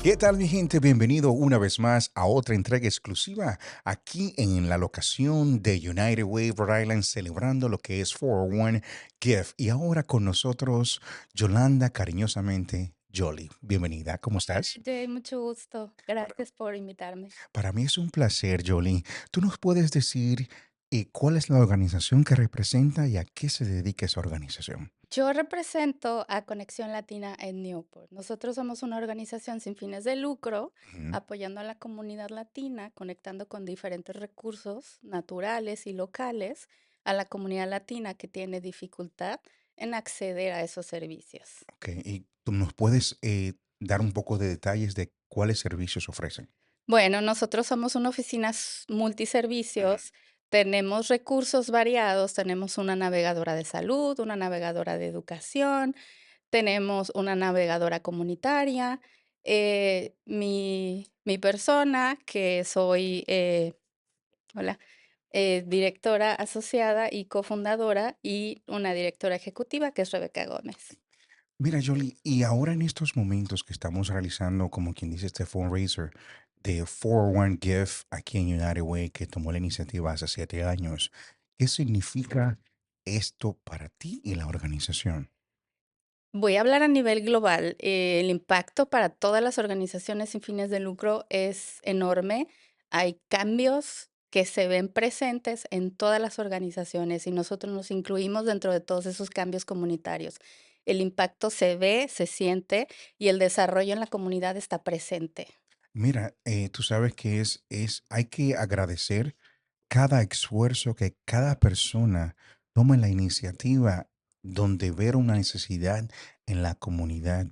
¿Qué tal, mi gente? Bienvenido una vez más a otra entrega exclusiva aquí en la locación de United Way, Rhode Island, celebrando lo que es 401 Give. Y ahora con nosotros, Yolanda, cariñosamente, Jolie. Bienvenida, ¿cómo estás? Jay, mucho gusto. Gracias por invitarme. Para mí es un placer, Jolie. ¿Tú nos puedes decir cuál es la organización que representa y a qué se dedica esa organización? Yo represento a Conexión Latina en Newport. Nosotros somos una organización sin fines de lucro, Ujú. apoyando a la comunidad latina, conectando con diferentes recursos naturales y locales a la comunidad latina que tiene dificultad en acceder a esos servicios. Ok, ¿y tú nos puedes dar un poco de detalles de cuáles servicios ofrecen? Bueno, nosotros somos una oficina multiservicios, tenemos recursos variados, tenemos una navegadora de salud, una navegadora de educación, tenemos una navegadora comunitaria. Mi persona, que soy hola, directora asociada y cofundadora, y una directora ejecutiva, que es Rebeca Gómez. Mira, Jolie, y ahora en estos momentos que estamos realizando, como quien dice, este fundraiser de 401 Give aquí en United Way, que tomó la iniciativa hace 7 años, ¿qué significa esto para ti y la organización? Voy a hablar a nivel global. El impacto para todas las organizaciones sin fines de lucro es enorme. Hay cambios que se ven presentes en todas las organizaciones y nosotros nos incluimos dentro de todos esos cambios comunitarios. El impacto se ve, se siente y el desarrollo en la comunidad está presente. Mira, tú sabes que hay que agradecer cada esfuerzo que cada persona toma la iniciativa donde ver una necesidad en la comunidad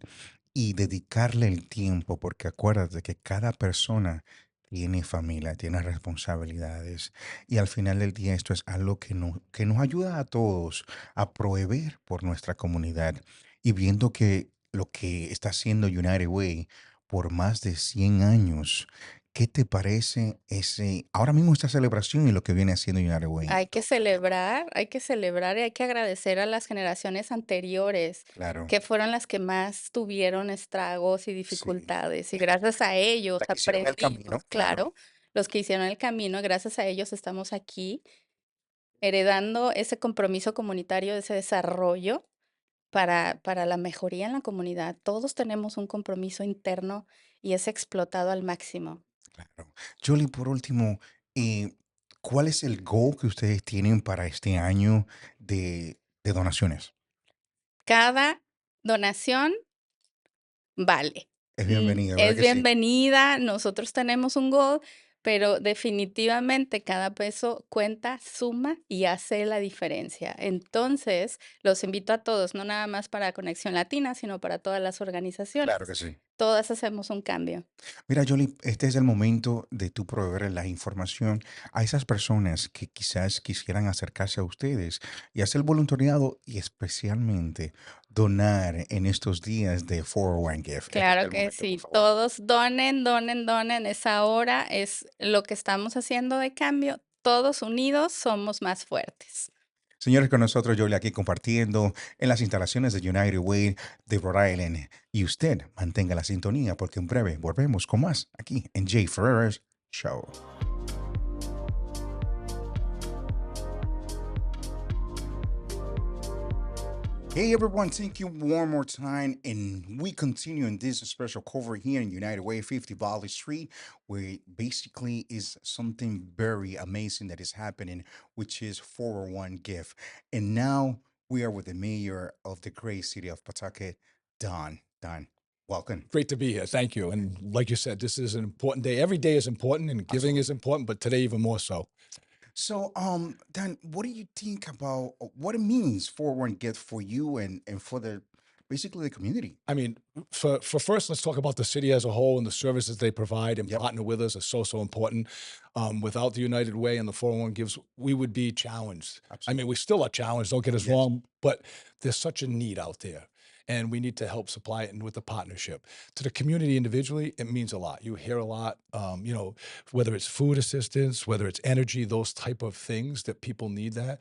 y dedicarle el tiempo, porque acuérdate que cada persona tiene familia, tiene responsabilidades y al final del día esto es algo que nos ayuda a todos a proveer por nuestra comunidad y viendo que lo que está haciendo United Way por más de 100 años, ¿Qué te parece ese, ahora mismo esta celebración y lo que viene haciendo United Way? Hay que celebrar y hay que agradecer a las generaciones anteriores, Claro, que fueron las que más tuvieron estragos y sí. dificultades. Y gracias a ellos La que hicieron el camino, aprendimos, claro. claro, los que hicieron el camino, gracias a ellos estamos aquí, heredando ese compromiso comunitario, ese desarrollo para la mejoría en la comunidad. Todos tenemos un compromiso interno y es explotado al máximo. Claro. Julie, por último, eh, ¿cuál es el goal que ustedes tienen para este año de donaciones? Cada donación vale. Es bienvenida, ¿verdad Es que sí? bienvenida, nosotros tenemos un goal, pero definitivamente cada peso cuenta, suma y hace la diferencia. Entonces, los invito a todos, no nada más para Conexión Latina, sino para todas las Claro organizaciones. que sí. Todas hacemos un cambio. Mira, Jolie, este es el momento de tú proveer la información a esas personas que quizás quisieran acercarse a ustedes y hacer voluntariado y especialmente donar en estos días de 401GIVE. Este es Claro el que momento, por sí, favor. todos donen, donen, donen. Esa hora es lo que estamos haciendo de cambio. Todos unidos somos más fuertes. Señores, con nosotros, Jolie, aquí compartiendo en las instalaciones de United Way de Rhode Island. Y usted mantenga la sintonía porque en breve volvemos con más aquí en Jay Ferrer's Show. Hey everyone, thank you one more time. And we continue in this special cover here in United Way, 50 Valley Street, where basically is something very amazing that is happening, which is 401 gift. And now we are with the mayor of the great city of Pawtucket, Don. Don, welcome. Great to be here. Thank you. And like you said, this is an important day. Every day is important and giving is important, but today even more so. So, Dan, what do you think about what it means 401 gift for you and for the basically the community? I mean, for first, let's talk about the city as a whole and the services they provide and Yep, partner with us is so important. Without the United Way and the 401 gives, we would be challenged. I mean, absolutely. we still are challenged, don't get us Yes. wrong, but there's such a need out there. And we need to help supply it and with the partnership. To the community individually, it means a lot. You hear a lot, whether it's food assistance, whether it's energy, those type of things that people need that.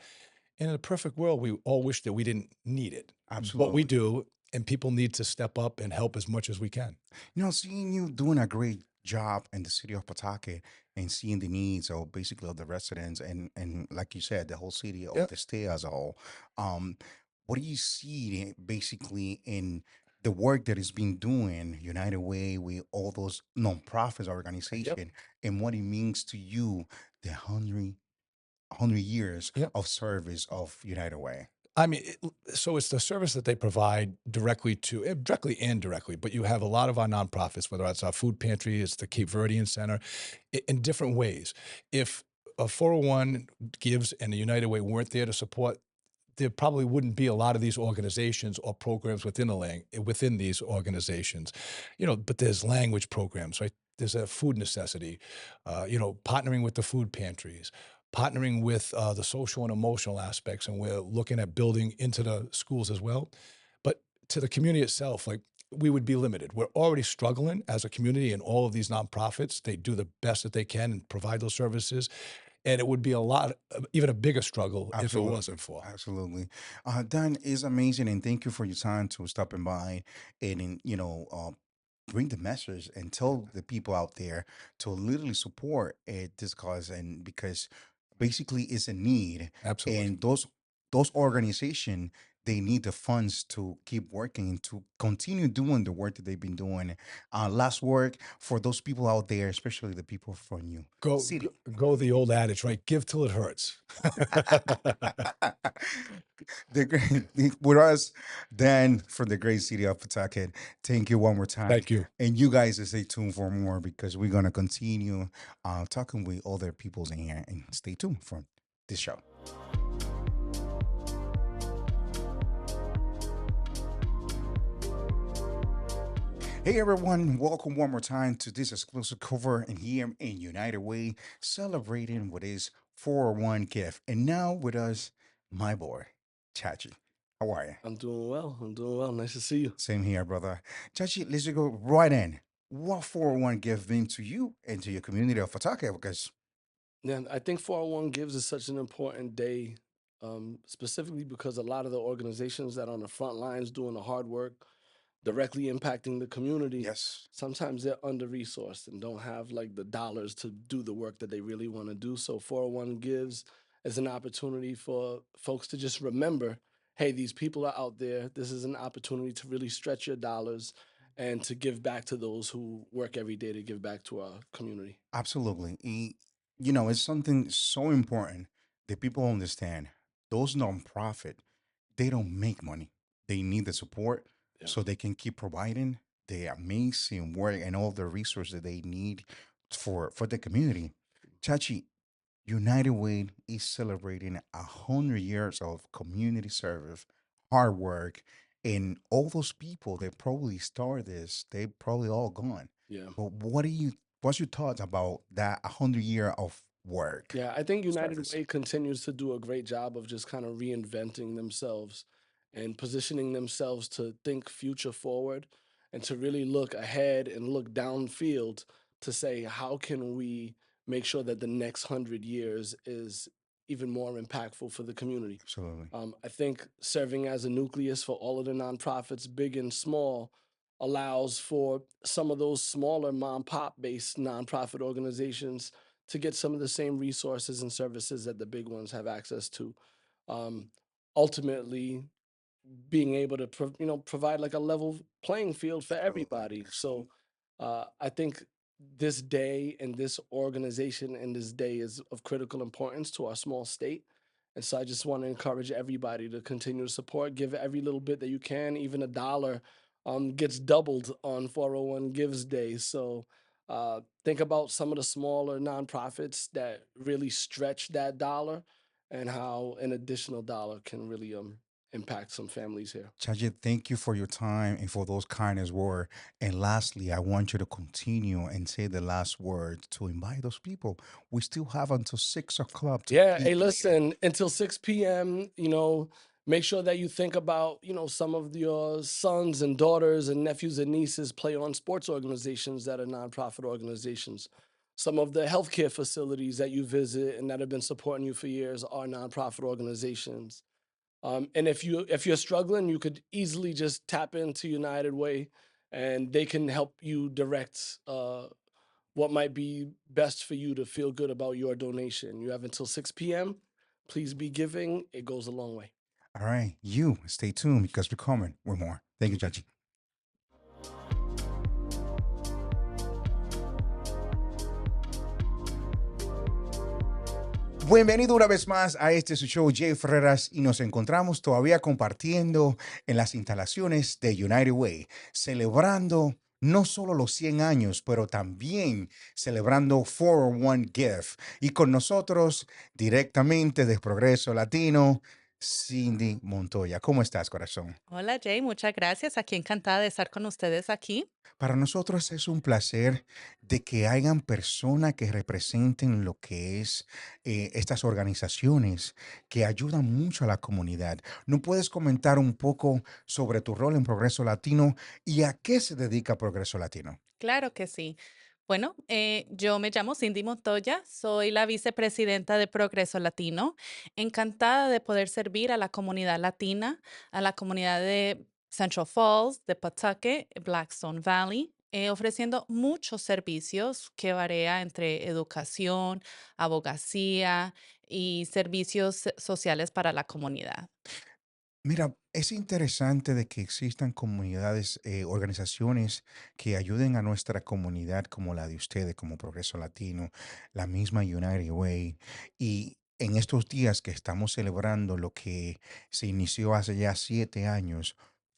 And in a perfect world, we all wish that we didn't need it, but we Absolutely. do, and people need to step up and help as much as we can. You know, seeing you doing a great job in the city of Pawtucket and seeing the needs of basically of the residents and like you said, the whole city of Yeah, the state as a whole. Um, what do you see basically in the work that is being doing United Way with all those nonprofits yep, organization and what it means to you, the 100 years yep. of service of United Way? I mean, so it's the service that they provide directly to, directly and indirectly, but you have a lot of our nonprofits, whether it's our food pantry, it's the Cape Verdean Center, in different ways. If a 401 gives and the United Way weren't there to support, there probably wouldn't be a lot of these organizations or programs within these organizations, but there's language programs, right? There's a food necessity, partnering with the food pantries, partnering with the social and emotional aspects, and we're looking at building into the schools as well. But to the community itself, like, we would be limited. We're already struggling as a community, and all of these nonprofits, they do the best that they can and provide those services. And it would be a lot, even a bigger struggle if it Absolutely. wasn't for. Absolutely. Dan is amazing and thank you for your time to stopping by and bring the message and tell the people out there to literally support this cause and because basically it's a need Absolutely. and those organizations they need the funds to keep working and to continue doing the work that they've been doing. Last work for those people out there, especially the people from you Go, city. go the old adage, right? Give till it hurts. The great with us, Dan from the great city of Pawtucket. Thank you one more time. Thank you. And you guys stay tuned for more because we're gonna continue talking with other peoples in here and stay tuned for this show. Hey everyone, welcome one more time to this exclusive cover and here in United Way, celebrating what is 401 gift. And now with us, my boy, Chachi. How are you? I'm doing well. I'm doing well. Nice to see you. Same here, brother. Chachi, let's just go right in. what 401 give been to you and to your community of Pawtucket? Because Yeah, I think 401 Gives is such an important day, specifically because a lot of the organizations that are on the front lines doing the hard work, directly impacting the community, yes, sometimes they're under resourced and don't have like the dollars to do the work that they really want to do. So 401 Gives is an opportunity for folks to just remember, hey, these people are out there. This is an opportunity to really stretch your dollars and to give back to those who work every day to give back to our community. absolutely. You know, it's something so important that people understand. Those nonprofit, they don't make money. They need the support Yeah. so they can keep providing the amazing work and all the resources they need for the community. Chachi, United Way is celebrating 100 years of community service, hard work, and all those people that probably started this, they probably all gone. Yeah. But what's your thoughts about that 100 year of work Yeah, I think United service? Way continues to do a great job of just kind of reinventing themselves and positioning themselves to think future forward and to really look ahead and look downfield to say, how can we make sure that the next 100 years is even more impactful for the community? Absolutely. I think serving as a nucleus for all of the nonprofits, big and small, allows for some of those smaller mom pop based nonprofit organizations to get some of the same resources and services that the big ones have access to. Um, Ultimately, being able to provide like a level playing field for Absolutely. everybody. So Absolutely. I think this day and this organization and this day is of critical importance to our small state. And so I just want to encourage everybody to continue to support, give every little bit that you can. Even a dollar gets doubled on 401 Gives Day. So think about some of the smaller nonprofits that really stretch that dollar and how an additional dollar can really impact some families here. Chachi, thank you for your time and for those kindest words. And lastly, I want you to continue and say the last word to invite those people. We still have until 6 o'clock to Yeah, keep hey, here. listen, until 6 p.m., make sure that you think about, some of your sons and daughters and nephews and nieces play on sports organizations that are nonprofit organizations. Some of the healthcare facilities that you visit and that have been supporting you for years are nonprofit organizations. And if you're struggling, you could easily just tap into United Way, and they can help you direct what might be best for you to feel good about your donation. You have until 6 p.m. Please be giving. It goes a long way. All right. You stay tuned because we're coming with more. Thank you, Chachi. Bienvenido una vez más a este su show Jay Ferreras y nos encontramos todavía compartiendo en las instalaciones de United Way, celebrando no solo los 100 años, pero también celebrando 401 Gift. Y con nosotros directamente de Progreso Latino, Cindy Montoya. ¿Cómo estás, corazón? Hola Jay, muchas gracias. Aquí encantada de estar con ustedes aquí. Para nosotros es un placer de que hayan personas que representen lo que es estas organizaciones que ayudan mucho a la comunidad. ¿No puedes comentar un poco sobre tu rol en Progreso Latino y a qué se dedica Progreso Latino? Claro que sí. Bueno, yo me llamo Cindy Montoya, soy la vicepresidenta de Progreso Latino. Encantada de poder servir a la comunidad latina, a la comunidad de Central Falls, de Pawtucket, Blackstone Valley, ofreciendo muchos servicios que varía entre educación, abogacía y servicios sociales para la comunidad. Mira, es interesante de que existan comunidades, organizaciones que ayuden a nuestra comunidad como la de ustedes, como Progreso Latino, la misma United Way. Y en estos días que estamos celebrando lo que se inició hace ya 7 años,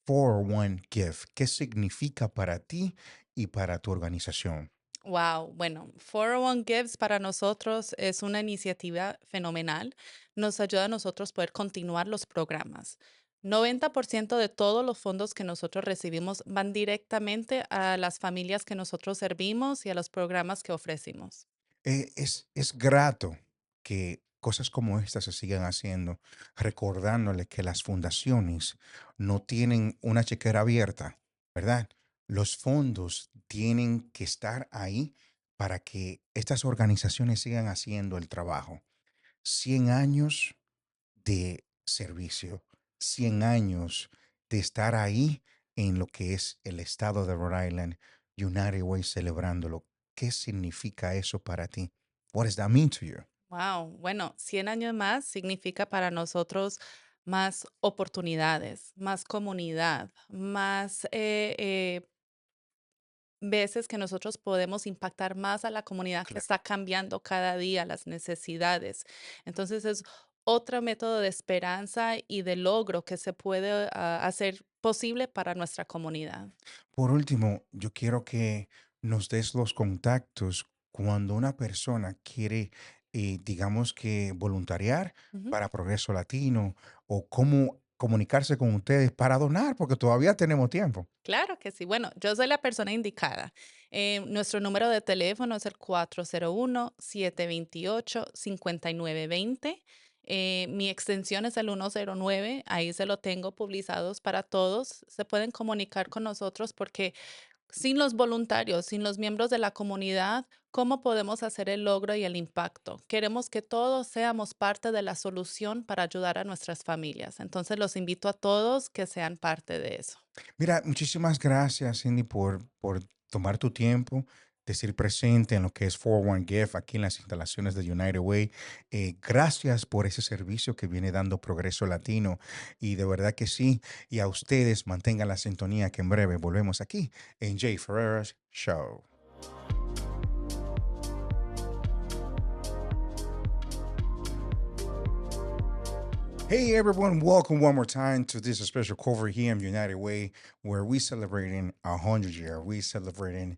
401 Gift, ¿qué significa para ti y para tu organización? Wow, bueno, 401 Gives para nosotros es una iniciativa fenomenal. Nos ayuda a nosotros poder continuar los programas. 90% de todos los fondos que nosotros recibimos van directamente a las familias que nosotros servimos y a los programas que ofrecimos. Es grato que cosas como estas se sigan haciendo, recordándole que las fundaciones no tienen una chequera abierta, ¿verdad? los fondos tienen que estar ahí para que estas organizaciones sigan haciendo el trabajo. 100 años de servicio, 100 años de estar ahí en lo que es el estado de Rhode Island, United Way celebrándolo. ¿Qué significa eso para ti? What does that mean to you? Wow, bueno, 100 años más significa para nosotros más oportunidades, más comunidad, más veces que nosotros podemos impactar más a la comunidad que Claro. está cambiando cada día las necesidades. Entonces es otro método de esperanza y de logro que se puede hacer posible para nuestra comunidad. Por último, yo quiero que nos des los contactos cuando una persona quiere, digamos que voluntariar Ujú. para Progreso Latino o cómo comunicarse con ustedes para donar, porque todavía tenemos tiempo. Claro que sí. Bueno, yo soy la persona indicada. Nuestro número de teléfono es el 401-728-5920. Mi extensión es el 109. Ahí se lo tengo publicados para todos. Se pueden comunicar con nosotros porque sin los voluntarios, sin los miembros de la comunidad, ¿cómo podemos hacer el logro y el impacto? Queremos que todos seamos parte de la solución para ayudar a nuestras familias. Entonces los invito a todos que sean parte de eso. Mira, muchísimas gracias, Cindy, por tomar tu tiempo, de ser presente en lo que es 401GIVE aquí en las instalaciones de United Way. Gracias por ese servicio que viene dando Progreso Latino. Y de verdad que sí. Y a ustedes mantengan la sintonía que en breve volvemos aquí en Jay Ferreras Show. Hey everyone, welcome one more time to this special cover here in United Way, where we celebrating 100 year. We celebrating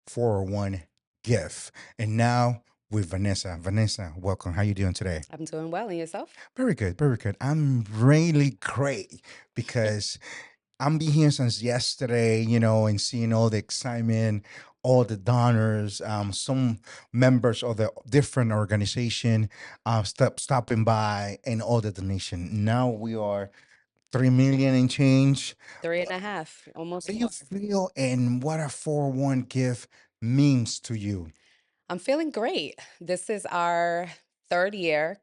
401 gift. And now with Vanessa. Vanessa, welcome. How you doing today? I'm doing well. And yourself? Very good, very good. I'm really great because I'm be here since yesterday, and seeing all the excitement, all the donors, some members of the different organization stopping by and all the donation. Now we are 3 million and change. Three and a half, How almost do you four. feel and what a 401 gift means to you? I'm feeling great. This is our third year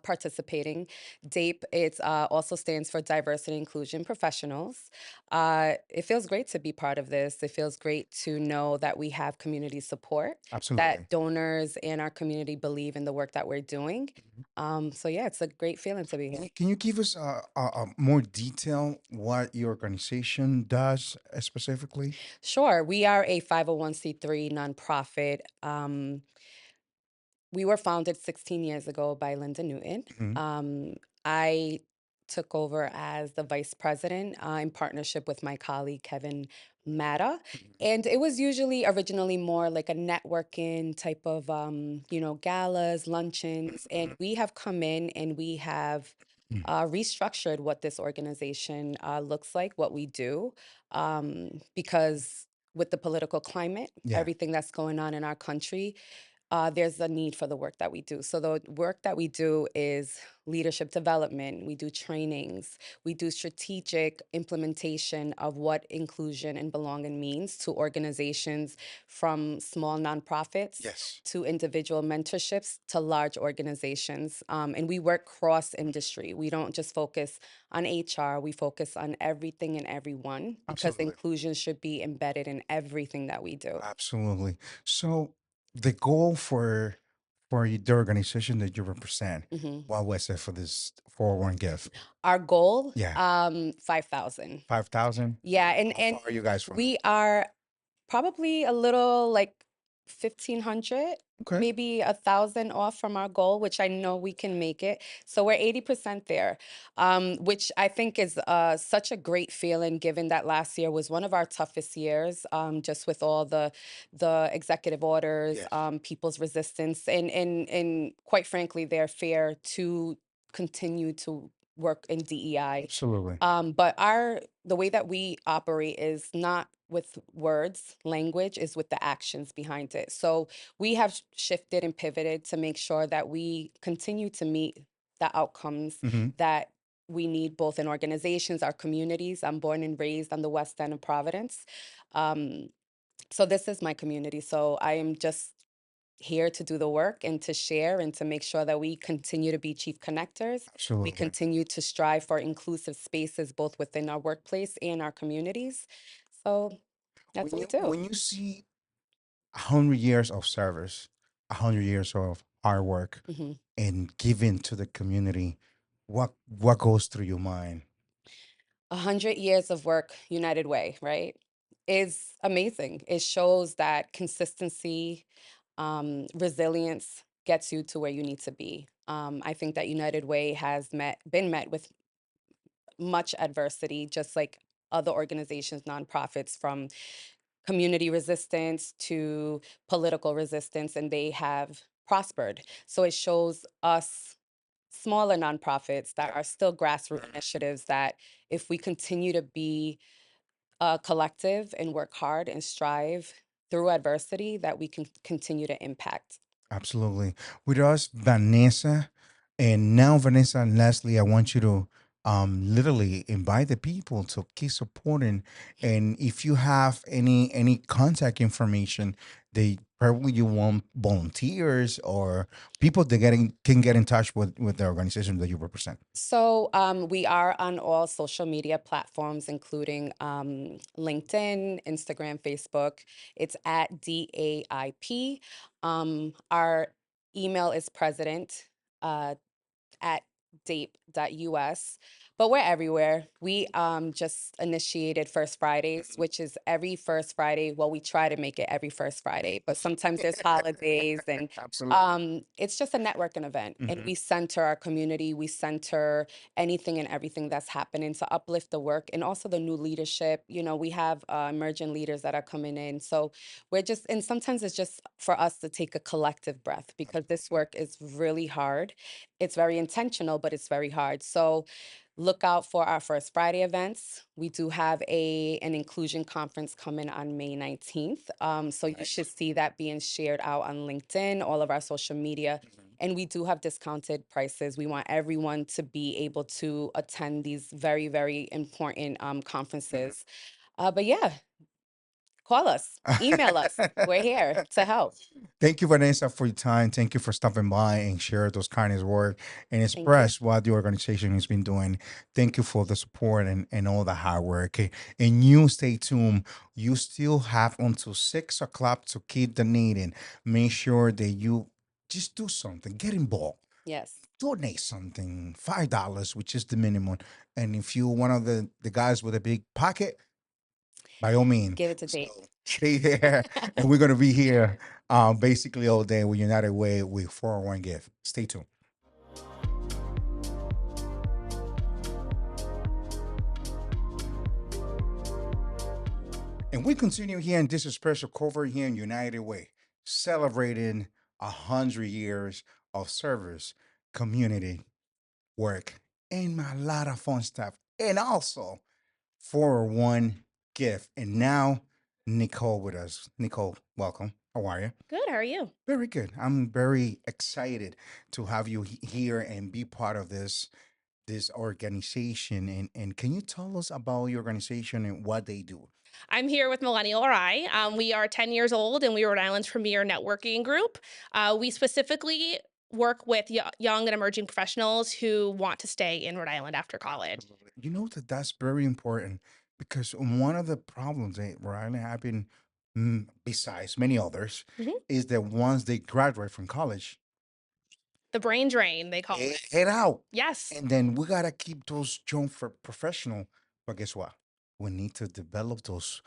participating. DAPE, it also stands for Diversity Inclusion Professionals. It feels great to be part of this. It feels great to know that we have community support, Absolutely. that donors and our community believe in the work that we're doing. So yeah, it's a great feeling to be here. Can you give us a more detail what your organization does specifically? Sure, we are a 501c3 nonprofit. We were founded 16 years ago by Linda Newton. Mhm. I took over as the vice president in partnership with my colleague Kevin Matta. And it was usually originally more like a networking type of, galas, luncheons. And we have come in and we have Mm. restructured what this organization looks like, what we do, because with the political climate, Yeah. everything that's going on in our country, there's a need for the work that we do. So the work that we do is leadership development. We do trainings. We do strategic implementation of what inclusion and belonging means to organizations, from small nonprofits Yes. to individual mentorships to large organizations. And we work cross industry. We don't just focus on HR. We focus on everything and everyone, because Absolutely. inclusion should be embedded in everything that we do. Absolutely. So the goal for the organization that you represent, Mhm. what was it for this 401 gift? Our goal, Yeah. 5,000. 5,000? Yeah, How far are you guys from we are probably a little like 1,500, Okay. maybe 1,000 off from our goal, which I know we can make it. So we're 80% there, which I think is such a great feeling, given that last year was one of our toughest years, just with all the executive orders, Yes. people's resistance, and quite frankly, their fear to continue to work in DEI. Absolutely. But the way that we operate is not with words, language is with the actions behind it. So we have shifted and pivoted to make sure that we continue to meet the outcomes Hmm. that we need both in organizations, our communities. I'm born and raised on the West End of Providence. So this is my community. So I am just here to do the work and to share and to make sure that we continue to be chief connectors. We Absolutely. continue to strive for inclusive spaces both within our workplace and our communities. So that's what we do. When you see 100 years of service, 100 years of hard work, Mhm. and giving to the community, what goes through your mind? 100 years of work United Way, right, is amazing. It shows that consistency, resilience gets you to where you need to be. I think that United Way has been met with much adversity, just like other organizations, nonprofits, from community resistance to political resistance, and they have prospered. So it shows us smaller nonprofits that are still grassroots initiatives that if we continue to be collective and work hard and strive through adversity, that we can continue to impact. Absolutely. With us, Vanessa, and now Vanessa and Leslie, I want you to literally invite the people to keep supporting. And if you have any contact information, they probably you want volunteers or people that can get in touch with the organization that you represent. So we are on all social media platforms, including LinkedIn, Instagram, Facebook. It's at DAIP. Our email is president at dape.us. But we're everywhere. We just initiated First Fridays, which is every first Friday. Well, we try to make it every first Friday, but sometimes there's holidays, and it's just a networking event. And we center our community. We center anything and everything that's happening to uplift the work and also the new leadership. You know, we have emerging leaders that are coming in. So we're just, and sometimes it's just for us to take a collective breath because this work is really hard. It's very intentional, but it's very hard. So look out for our First Friday events. We do have an inclusion conference coming on May 19th. So you should see that being shared out on LinkedIn, all of our social media. And we do have discounted prices. We want everyone to be able to attend these very, very important conferences. But yeah, call us, email us. We're here to help. Thank you, Vanessa, for your time. Thank you for stopping by and share those kindness work and Thank you. express what the organization has been doing. Thank you for the support and all the hard work. And you stay tuned. You still have until 6 o'clock to keep donating. Make sure that you just do something. Get involved. Yes. Donate something. $5, which is the minimum. And if you're one of the guys with a big pocket, by all means. Give it to Dave. Stay there, and we're gonna be here basically all day with United Way with 401 Give. Stay tuned. And we continue here in this special cover here in United Way, celebrating 100 years of service, community work, and a lot of fun stuff. And also 401 Gift. And now Nicole with us. Nicole, welcome. How are you? Good. How are you? Very good. I'm very excited to have you here and be part of this organization. And can you tell us about your organization and what they do? I'm here with Millennial RI. We are 10 years old and we are Rhode Island's premier networking group. We specifically work with young and emerging professionals who want to stay in Rhode Island after college. You know that's very important because one of the problems that Rhode Island having, besides many others, Mhm. is that once they graduate from college, The brain drain, they call it. head out. Yes. And then we gotta keep those young for professional. But guess what? We need to develop those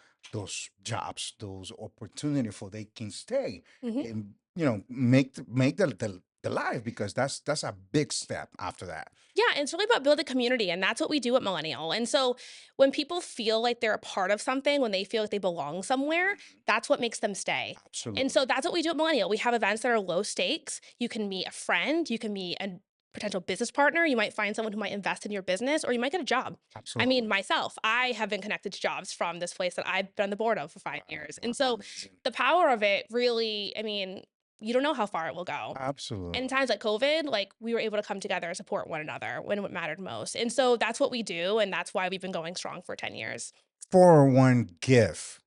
jobs, those opportunity for they can stay Mhm. and make the life because that's a big step after that. Yeah, and it's really about building community, and that's what we do at Millennial. And so when people feel like they're a part of something, when they feel like they belong somewhere, that's what makes them stay. Absolutely. And so that's what we do at Millennial. We have events that are low stakes. You can meet a friend, you can meet a potential business partner, you might find someone who might invest in your business, or you might get a job. I Absolutely. mean, myself, I have been connected to jobs from this place that I've been on the board of for 5 years. And so Amazing. the power of it really, I mean, you don't know how far it will go. And Absolutely. in times like COVID, like we were able to come together and support one another when it mattered most. And so that's what we do. And that's why we've been going strong for 10 years. 401 Give.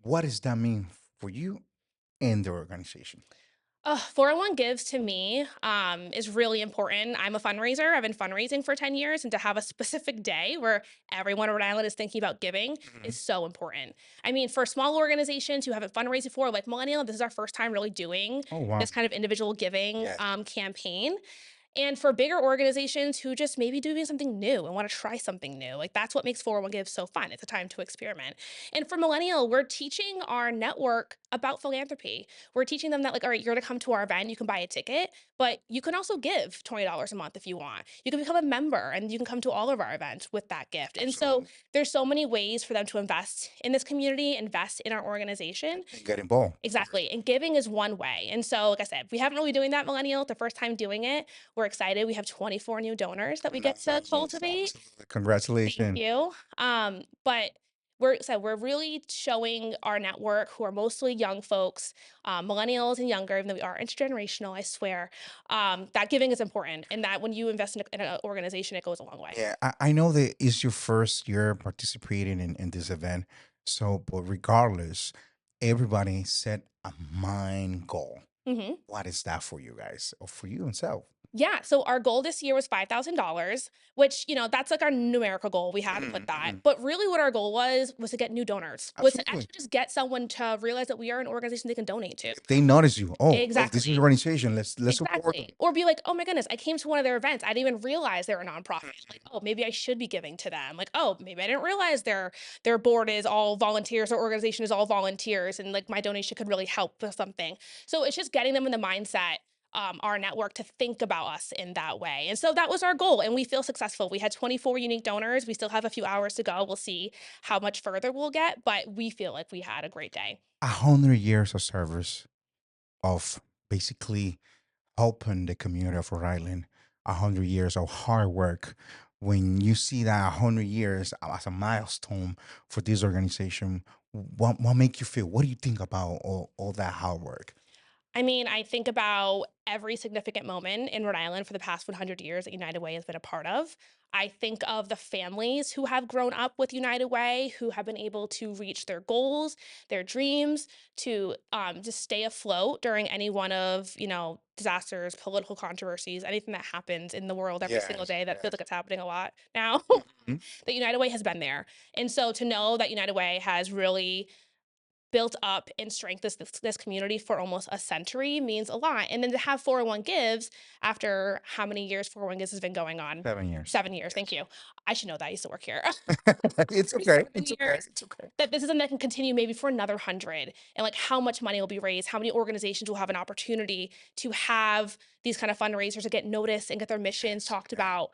What does that mean for you and the organization? 401 Gives to me is really important. I'm a fundraiser. I've been fundraising for 10 years, and to have a specific day where everyone in Rhode Island is thinking about giving is so important. I mean, for small organizations who haven't fundraised before, like Millennial, this is our first time really doing Oh, wow. this kind of individual giving Yes. campaign. And for bigger organizations who just maybe doing something new and want to try something new, like that's what makes 401 Give so fun. It's a time to experiment. And for Millennial, we're teaching our network about philanthropy. We're teaching them that, like, all right, you're going to come to our event, you can buy a ticket, but you can also give $20 a month if you want. You can become a member and you can come to all of our events with that gift. And so Absolutely. there's so many ways for them to invest in this community, invest in our organization. And get involved. Exactly. And giving is one way. And so, like I said, we haven't really doing that, Millennial. It's the first time doing it. We're excited. We have 24 new donors that we get to cultivate. Thank Congratulations. you. But we're really showing our network, who are mostly young folks, millennials and younger, even though we are intergenerational, I swear, that giving is important, and that when you invest in an organization, it goes a long way. Yeah, I know that it's your first year participating in this event. So, but regardless, everybody set a mind goal. hmm What is that for you guys or for you yourself? Yeah. So our goal this year was $5,000, which, that's like our numerical goal. We had to put that. But really what our goal was to get new donors, was to Absolutely. actually just get someone to realize that we are an organization they can donate to. They notice you. Oh, look, this is Exactly. your organization. Let's support them. Exactly. Or be like, oh my goodness, I came to one of their events. I didn't even realize they're a nonprofit. Like, oh, maybe I should be giving to them. Like, oh, maybe I didn't realize their board is all volunteers, their organization is all volunteers, and like my donation could really help with something. So it's just getting them in the mindset, our network, to think about us in that way. And so that was our goal, and we feel successful. We had 24 unique donors. We still have a few hours to go. We'll see how much further we'll get, but we feel like we had a great day. 100 years of service of basically helping the community of Rhode Island. 100 years of hard work. When you see that 100 years as a milestone for this organization, what make you feel? What do you think about all that hard work? I mean, I think about every significant moment in Rhode Island for the past 100 years that United Way has been a part of. I think of the families who have grown up with United Way, who have been able to reach their goals, their dreams, to just stay afloat during any one of, disasters, political controversies, anything that happens in the world every single Yes, day that feels yes. like it's happening a lot now. Mhm. That United Way has been there. And so to know that United Way has really built up and strengthened this community for almost a century means a lot. And then to have 401 Gives after how many years 401 Gives has been going on? 7 years. 7 years. Thank you. I should know that. I used to work here. It's For okay. 7 It's okay. years. It's okay. That this is something that can continue maybe for another 100, and like how much money will be raised, how many organizations will have an opportunity to have these kind of fundraisers to get noticed and get their missions talked about.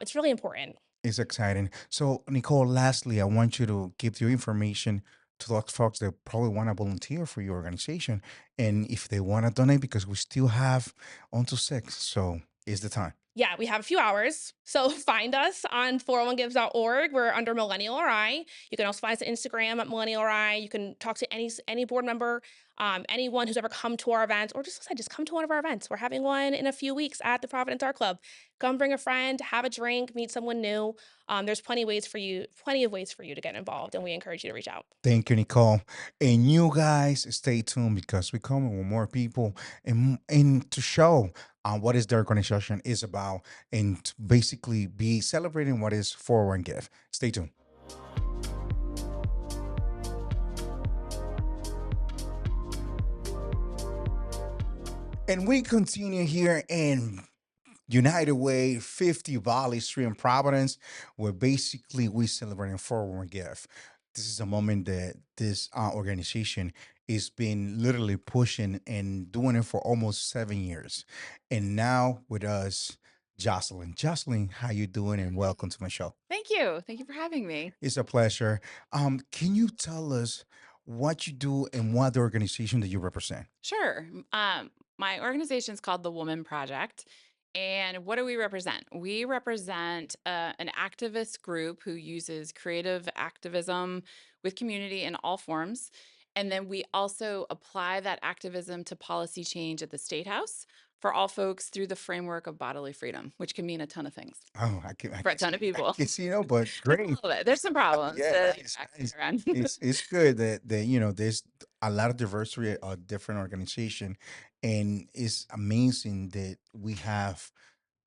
It's really important. It's exciting. So, Nicole, lastly, I want you to give your information to those folks that probably want to volunteer for your organization. And if they want to donate, because we still have until 6. So it's the time. Yeah, we have a few hours. So find us on 401gives.org. We're under Millennial RI. You can also find us on Instagram at Millennial RI. You can talk to any board member, anyone who's ever come to our events, or just, like I said, just come to one of our events. We're having one in a few weeks at the Providence Art Club. Come bring a friend, have a drink, meet someone new. There's plenty of ways for you to get involved, and we encourage you to reach out. Thank you, Nicole. And you guys stay tuned because we're coming with more people and to show what is the organization is about and to basically be celebrating what is 401 Give. Stay tuned. And we continue here in United Way 50 Valley Street in Providence, where basically we celebrating 401 Give. This is a moment that this organization is been literally pushing and doing it for almost 7 years. And now with us, Jocelyn. Jocelyn, how you doing? And welcome to my show. Thank you. Thank you for having me. It's a pleasure. Can you tell us what you do and what the organization that you represent? Sure. My organization is called the Woman Project. And what do we represent? We represent an activist group who uses creative activism with community in all forms. And then we also apply that activism to policy change at the State House for all folks through the framework of bodily freedom, which can mean a ton of things Oh, for a ton of people. but There's a great. little bit. There's some problems Yeah, to nice, get nice. around. It's good that there's a lot of diversity of different organization, and it's amazing that we have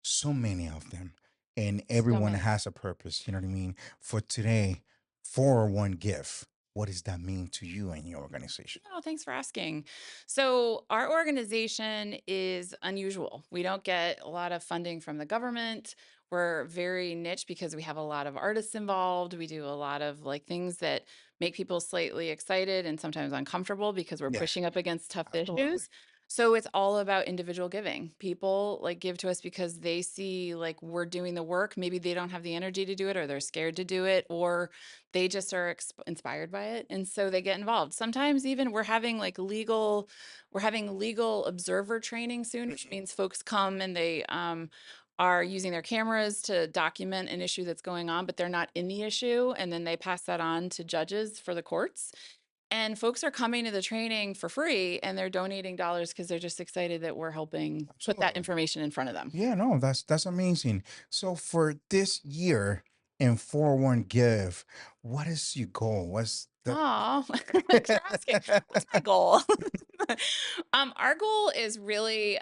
so many of them, and So everyone many. has a purpose. You know what I mean? For today, 401 give. What does that mean to you and your organization? Oh, thanks for asking. So, our organization is unusual. We don't get a lot of funding from the government. We're very niche because we have a lot of artists involved. We do a lot of like things that make people slightly excited and sometimes uncomfortable because we're Yeah, pushing up against tough absolutely. issues. So it's all about individual giving. People like give to us because they see like we're doing the work. Maybe they don't have the energy to do it or they're scared to do it or they just are inspired by it and so they get involved. Sometimes even we're having legal observer training soon, which means folks come and they are using their cameras to document an issue that's going on, but they're not in the issue, and then they pass that on to judges for the courts. And folks are coming to the training for free and they're donating dollars because they're just excited that we're helping put that Absolutely. information in front of them. Yeah, no, that's amazing. So for this year in 401 give, what is your goal? What's the Oh, thanks for asking. What's my goal? Our goal is really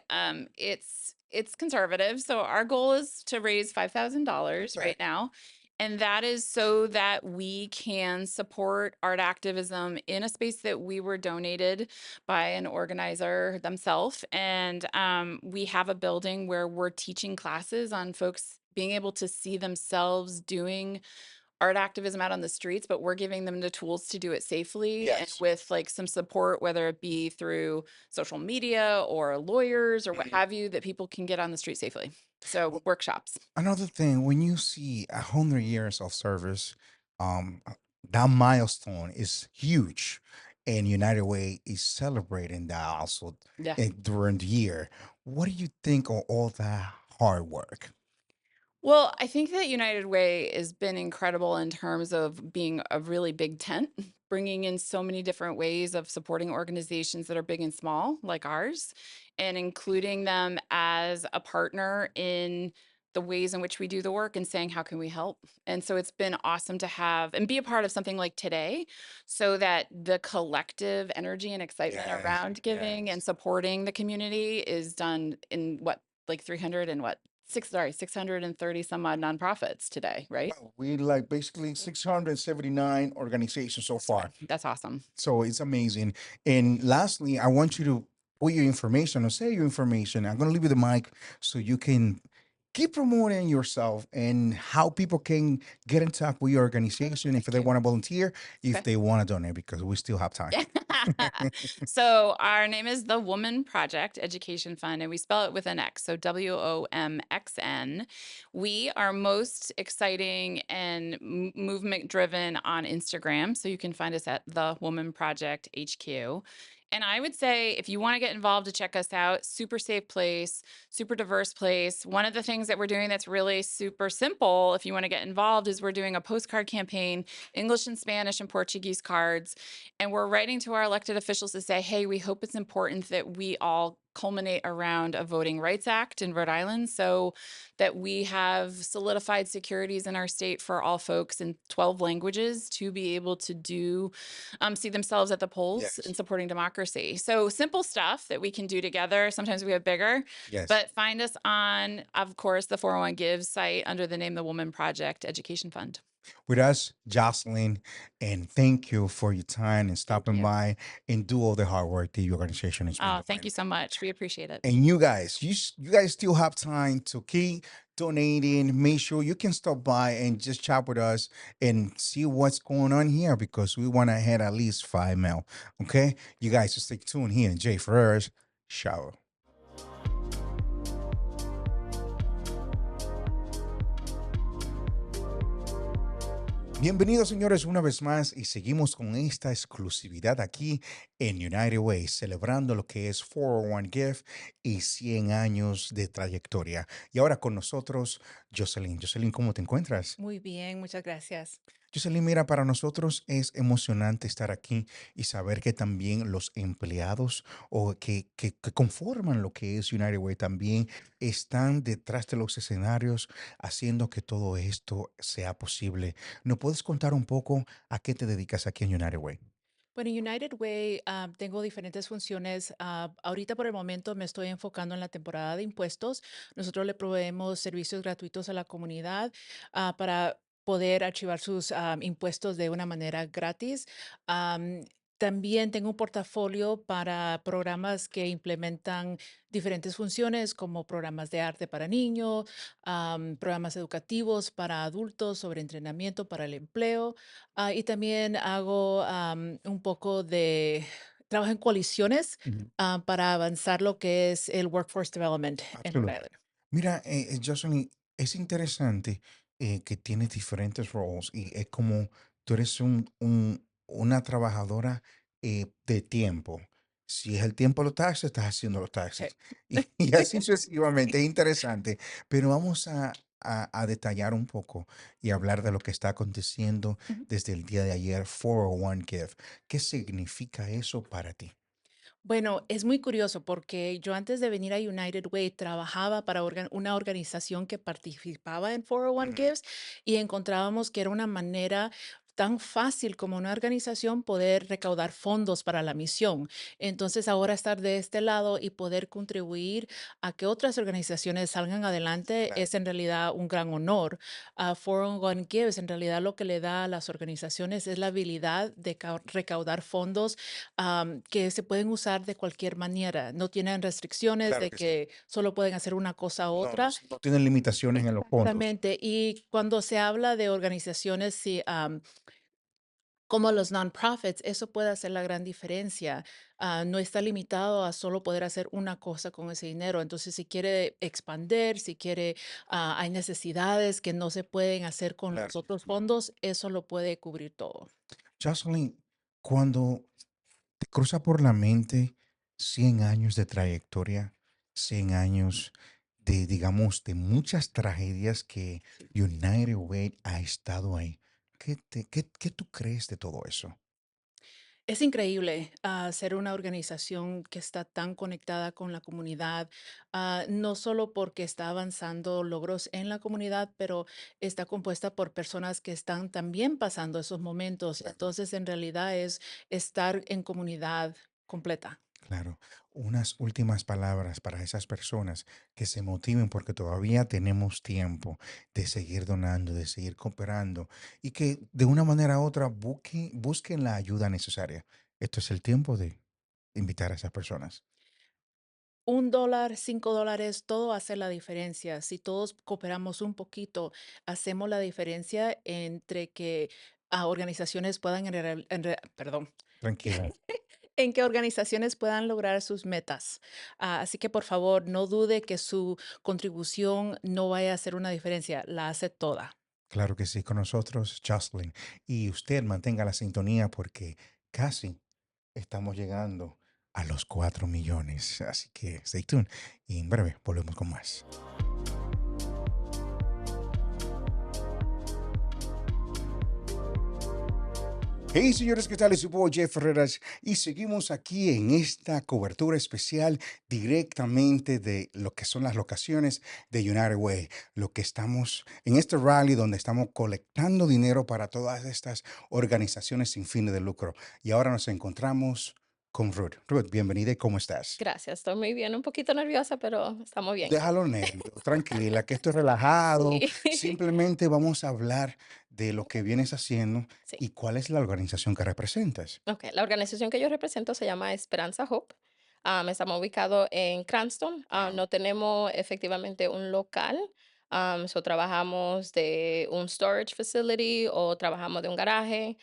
it's conservative. So our goal is to raise $5,000 Okay. right now. And that is so that we can support art activism in a space that we were donated by an organizer themselves. And we have a building where we're teaching classes on folks being able to see themselves doing art activism out on the streets, but we're giving them the tools to do it safely and Yes. with like some support, whether it be through social media or lawyers or what have you, that people can get on the street safely. So workshops. Another thing, when you see 100 years of service, that milestone is huge, and United Way is celebrating that also Yeah. during the year. What do you think of all that hard work? Well, I think that United Way has been incredible in terms of being a really big tent, bringing in so many different ways of supporting organizations that are big and small, like ours, and including them as a partner in the ways in which we do the work and saying, how can we help? And so it's been awesome to have and be a part of something like today so that the collective energy and excitement Yes, around giving and yes. supporting the community is done in what, like 300 and what? 630 some odd nonprofits today, right? Wow, we like basically 679 organizations so far. That's awesome. So it's amazing. And lastly, I want you to put your information or say your information. I'm going to leave you the mic so you can keep promoting yourself and how people can get in touch with your organization if Thank they you. want to volunteer, if Okay. they want to donate, because we still have time. So our name is the Woman Project Education Fund, and we spell it with an X, so WOMXN. We are most exciting and movement driven on Instagram, so you can find us at the Woman Project HQ. And I would say if you want to get involved to check us out, super safe place, super diverse place. One of the things that we're doing that's really super simple, if you want to get involved, is we're doing a postcard campaign, English and Spanish and Portuguese cards. And we're writing to our elected officials to say, hey, we hope it's important that we all culminate around a Voting Rights Act in Rhode Island so that we have solidified securities in our state for all folks in 12 languages to be able to do see themselves at the polls Yes. in supporting democracy. So simple stuff that we can do together. Sometimes we have bigger, Yes. but find us on, of course, the 401 Gives site under the name The Woman Project Education Fund. With us, Jocelyn, and thank you for your time and stopping you. by and do all the hard work that your organization has been Oh, doing. thank you so much. We appreciate it. And you guys, you guys still have time to keep donating. Make sure you can stop by and just chat with us and see what's going on here because we want to hit at least 5 mil. Okay, you guys just stay tuned here. Jay Ferrer's show. Bienvenidos, señores, una vez más y seguimos con esta exclusividad aquí en United Way, celebrando lo que es 401 Give y 100 años de trayectoria. Y ahora con nosotros, Jocelyn. Jocelyn, ¿cómo te encuentras? Muy bien, muchas gracias. Jocelyn, mira, para nosotros es emocionante estar aquí y saber que también los empleados o que conforman lo que es United Way también están detrás de los escenarios haciendo que todo esto sea posible. ¿No puedes contar un poco a qué te dedicas aquí en United Way? Bueno, United Way, tengo diferentes funciones. Ahorita por el momento me estoy enfocando en la temporada de impuestos. Nosotros le proveemos servicios gratuitos a la comunidad para poder archivar sus impuestos de una manera gratis. Am, También tengo un portafolio para programas que implementan diferentes funciones como programas de arte para niños, programas educativos para adultos sobre entrenamiento para el empleo. Y también hago un poco de trabajo en coaliciones Ujú. para avanzar lo que es el workforce development en Rhode Absolutamente. Island. Mira, Jocelyn, es interesante que tienes diferentes roles y es como tú eres una trabajadora de tiempo. Si es el tiempo de los taxes, estás haciendo los Sí. taxes. Y así sucesivamente. Es interesante. Pero vamos a detallar un poco y hablar de lo que está aconteciendo Ujú. desde el día de ayer, 401 Give. ¿Qué significa eso para ti? Bueno, es muy curioso porque yo antes de venir a United Way trabajaba para una organización que participaba en 401 Ujú. Gives y encontrábamos que era una manera tan fácil como una organización poder recaudar fondos para la misión. Entonces ahora estar de este lado y poder contribuir a que otras organizaciones salgan adelante Claro. es en realidad un gran honor. 401 Gives en realidad lo que le da a las organizaciones es la habilidad de recaudar fondos que se pueden usar de cualquier manera. No tienen restricciones Claro de que sí. que solo pueden hacer una cosa u No, no, otra. no tienen limitaciones en los fondos. Exactamente. Y cuando se habla de organizaciones sí, como los non-profits, eso puede hacer la gran diferencia. No está limitado a solo poder hacer una cosa con ese dinero. Entonces, si quiere expandir, si quiere, hay necesidades que no se pueden hacer con Claro. los otros fondos, eso lo puede cubrir todo. Jocelyn, cuando te cruza por la mente 100 años de trayectoria, 100 años de, digamos, de muchas tragedias que United Way ha estado ahí, ¿qué tú crees de todo eso? Es increíble ser una organización que está tan conectada con la comunidad, no solo porque está avanzando logros en la comunidad, pero está compuesta por personas que están también pasando esos momentos. Claro. Entonces, en realidad es estar en comunidad completa. Claro, unas últimas palabras para esas personas que se motiven porque todavía tenemos tiempo de seguir donando, de seguir cooperando y que de una manera u otra busquen la ayuda necesaria. Esto es el tiempo de invitar a esas personas. $1, $5, todo hace la diferencia. Si todos cooperamos un poquito, hacemos la diferencia entre que organizaciones puedan, perdón, Tranquila. en que organizaciones puedan lograr sus metas. Así que por favor, no dude que su contribución no vaya a hacer una diferencia, la hace toda. Claro que sí, con nosotros, Jocelyn. Y usted mantenga la sintonía porque casi estamos llegando a los 4 millones. Así que stay tuned y en breve volvemos con más. Hey señores, ¿qué tal? Es su boy Jeff Ferreras y seguimos aquí en esta cobertura especial directamente de lo que son las locaciones de United Way, lo que estamos en este rally donde estamos colectando dinero para todas estas organizaciones sin fines de lucro. Y ahora nos encontramos con Ruth. Ruth, bienvenida y ¿cómo estás? Gracias, estoy muy bien, un poquito nerviosa, pero estamos bien. Déjalo nervios, tranquila, que esto es relajado. Sí, Simplemente vamos a hablar de lo que vienes haciendo sí. y cuál es la organización que representas. Ok, la organización que yo represento se llama Esperanza Hope. Estamos ubicados en Cranston. No tenemos efectivamente un local. Trabajamos de un storage facility o trabajamos de un garaje.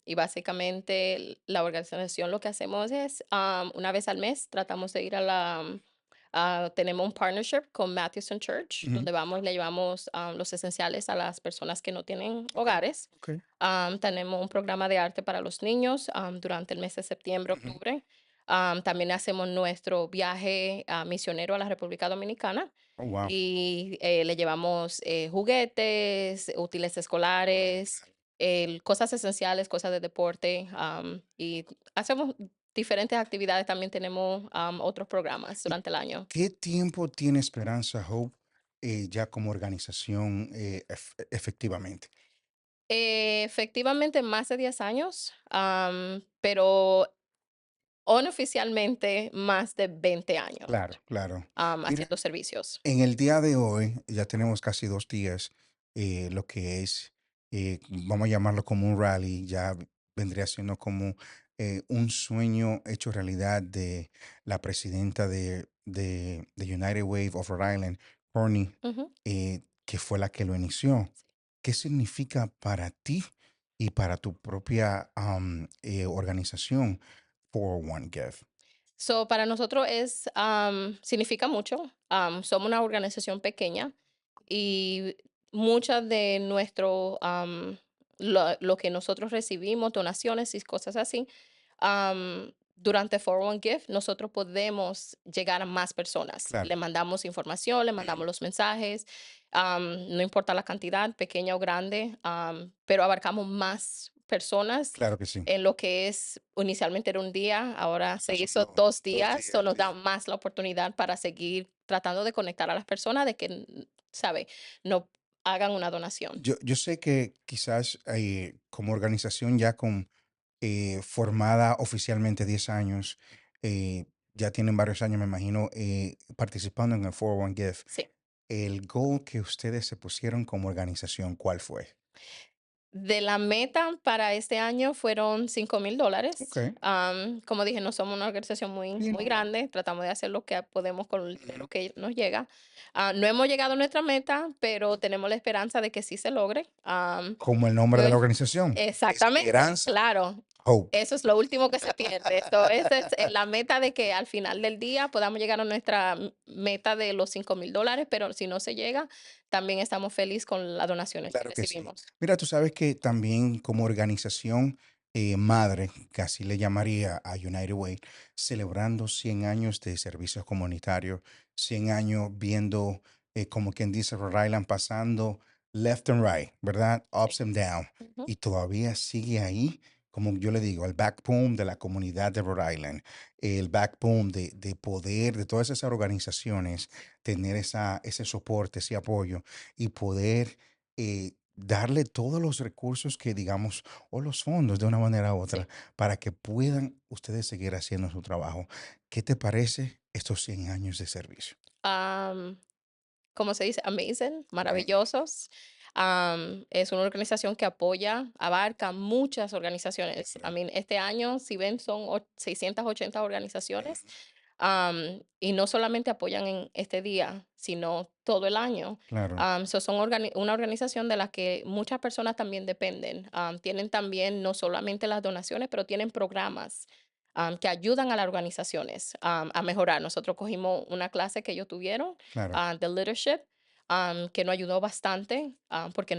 Y básicamente la organización lo que hacemos es una vez al mes tratamos de ir a tenemos un partnership con Matthewson Church, Ujú. donde vamos, le llevamos los esenciales a las personas que no tienen Ok, hogares. ok. Tenemos un programa de arte para los niños durante el mes de septiembre, Ujú. octubre. También hacemos nuestro viaje misionero a la República Dominicana Oh, wow. y le llevamos juguetes, útiles escolares, cosas esenciales, cosas de deporte y hacemos diferentes actividades. También tenemos otros programas ¿Y durante el año. qué tiempo tiene Esperanza Hope ya como organización efectivamente? Efectivamente, más de 10 años, pero oficialmente más de 20 años Claro, claro. Mira, haciendo servicios. en el día de hoy ya tenemos casi 2 días, lo que es, vamos a llamarlo como un rally, ya vendría siendo como un sueño hecho realidad de la presidenta de United Wave of Rhode Island, Courtney, Ujú. que fue la que lo inició. ¿Qué significa para ti y para tu propia organización 401Give? So, para nosotros significa mucho. Somos una organización pequeña y muchas de lo que nosotros recibimos, donaciones y cosas así, durante 401 Gift, nosotros podemos llegar a más personas. Claro, Le mandamos información, le mandamos los mensajes, no importa la cantidad, pequeña o grande, pero abarcamos más personas claro que sí. en lo que es, inicialmente era un día, ahora se Son hizo dos, 2 días, días, so nos sí. da más la oportunidad para seguir tratando de conectar a las personas de que, sabe, no hagan una donación. Yo sé que quizás como organización ya con formada oficialmente 10 años, ya tienen varios años, me imagino, participando en el 401 Give. Sí. El goal que ustedes se pusieron como organización, ¿cuál fue? De la meta para este año fueron $5,000. Ok. Como dije, no somos una organización muy, Sí, muy no, no. grande. Tratamos de hacer lo que podemos con el dinero Ujú. que nos llega. No hemos llegado a nuestra meta, pero tenemos la esperanza de que sí se logre. Como el nombre de la Pues, organización, exactamente, Esperanza, claro. Hope. Eso es lo último que se pierde. Esa es la meta de que al final del día podamos llegar a nuestra meta de los $5,000, pero si no se llega, también estamos felices con las donaciones que Claro que sí. recibimos. Mira, tú sabes que también como organización madre, que así le llamaría a United Way, celebrando 100 años de servicios comunitarios, 100 años viendo, como quien dice, Rhode Island pasando left and right, ¿verdad? Sí. Ups and down. Ujú. Y todavía sigue ahí, como yo le digo, el backbone de la comunidad de Rhode Island, el backbone de poder, de todas esas organizaciones, tener ese soporte, ese apoyo y poder darle todos los recursos que digamos, o los fondos de una manera u otra, Sí. para que puedan ustedes seguir haciendo su trabajo. ¿Qué te parece estos 100 años de servicio? Am, ¿Cómo se dice? Amazing, Right. maravillosos. Es una organización que apoya, abarca muchas organizaciones. Este año, si ven, son 680 organizaciones. Ujú. Y no solamente apoyan en este día, sino todo el año. Claro, Son una organización de la que muchas personas también dependen. Tienen también no solamente las donaciones, pero tienen programas que ayudan a las organizaciones a mejorar. Nosotros cogimos una clase que ellos tuvieron claro, de leadership, que nos ayudó bastante porque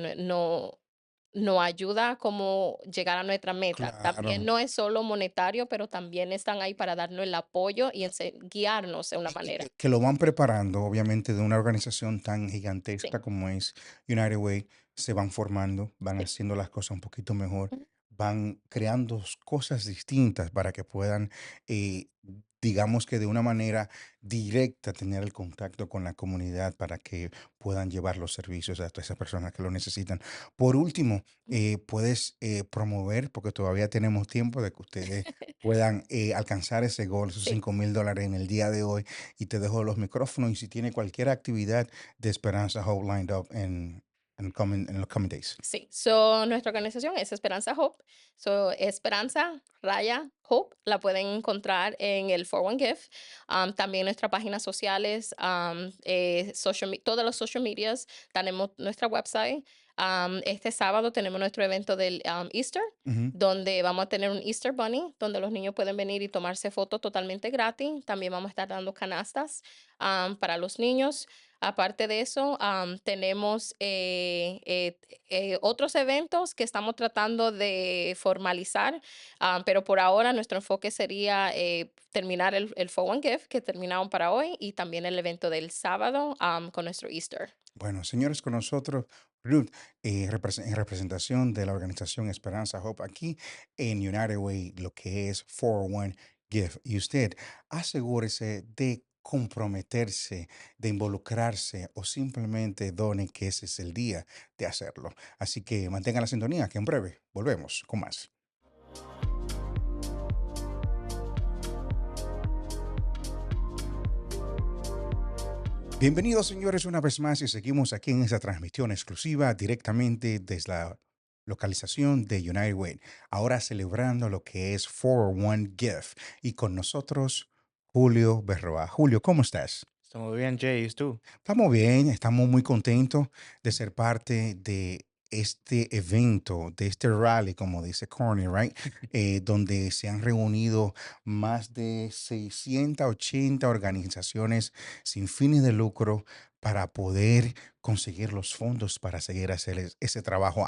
nos ayuda a como llegar a nuestra meta. También claro. no es solo monetario, pero también están ahí para darnos el apoyo y guiarnos de una Y manera. que lo van preparando, obviamente, de una organización tan Sí, gigantesca como es United Way, se van formando, van sí. haciendo las cosas un poquito mejor, Ujú. van creando cosas distintas para que puedan, digamos que de una manera directa, tener el contacto con la comunidad para que puedan llevar los servicios a todas esas personas que lo necesitan. Por último, puedes promover, porque todavía tenemos tiempo de que ustedes puedan alcanzar ese gol, esos Sí. $5,000 en el día de hoy. Y te dejo los micrófonos y si tiene cualquier actividad de Esperanza Hope lined up en los coming days. Sí, nuestra organización es Esperanza Hope. Esperanza Raya Hope la pueden encontrar en el 401 Give. También nuestras páginas sociales, todos los social medias, tenemos nuestra website. Este sábado tenemos nuestro evento del Easter, Ujú. donde vamos a tener un Easter Bunny, donde los niños pueden venir y tomarse fotos totalmente gratis. También vamos a estar dando canastas para los niños. Aparte de eso, tenemos otros eventos que estamos tratando de formalizar, pero por ahora nuestro enfoque sería terminar el 401 que terminamos para hoy y también el evento del sábado con nuestro Easter. Bueno, señores, con nosotros Ruth, en representación de la organización Esperanza Hope aquí en United Way, lo que es 401 Give. Y usted asegúrese de comprometerse, de involucrarse o simplemente done que ese es el día de hacerlo. Así que mantenga la sintonía, que en breve volvemos con más. Bienvenidos, señores, una vez más y seguimos aquí en esta transmisión exclusiva directamente desde la localización de United Way. Ahora celebrando lo que es 401 Gift y con nosotros Julio Berroa. Julio, ¿cómo estás? Estamos bien, Jay, ¿y tú? Estamos bien, estamos muy contentos de ser parte de este evento, de este rally, como dice Corny, right? Donde se han reunido más de 680 organizaciones sin fines de lucro para poder conseguir los fondos para seguir hacer ese trabajo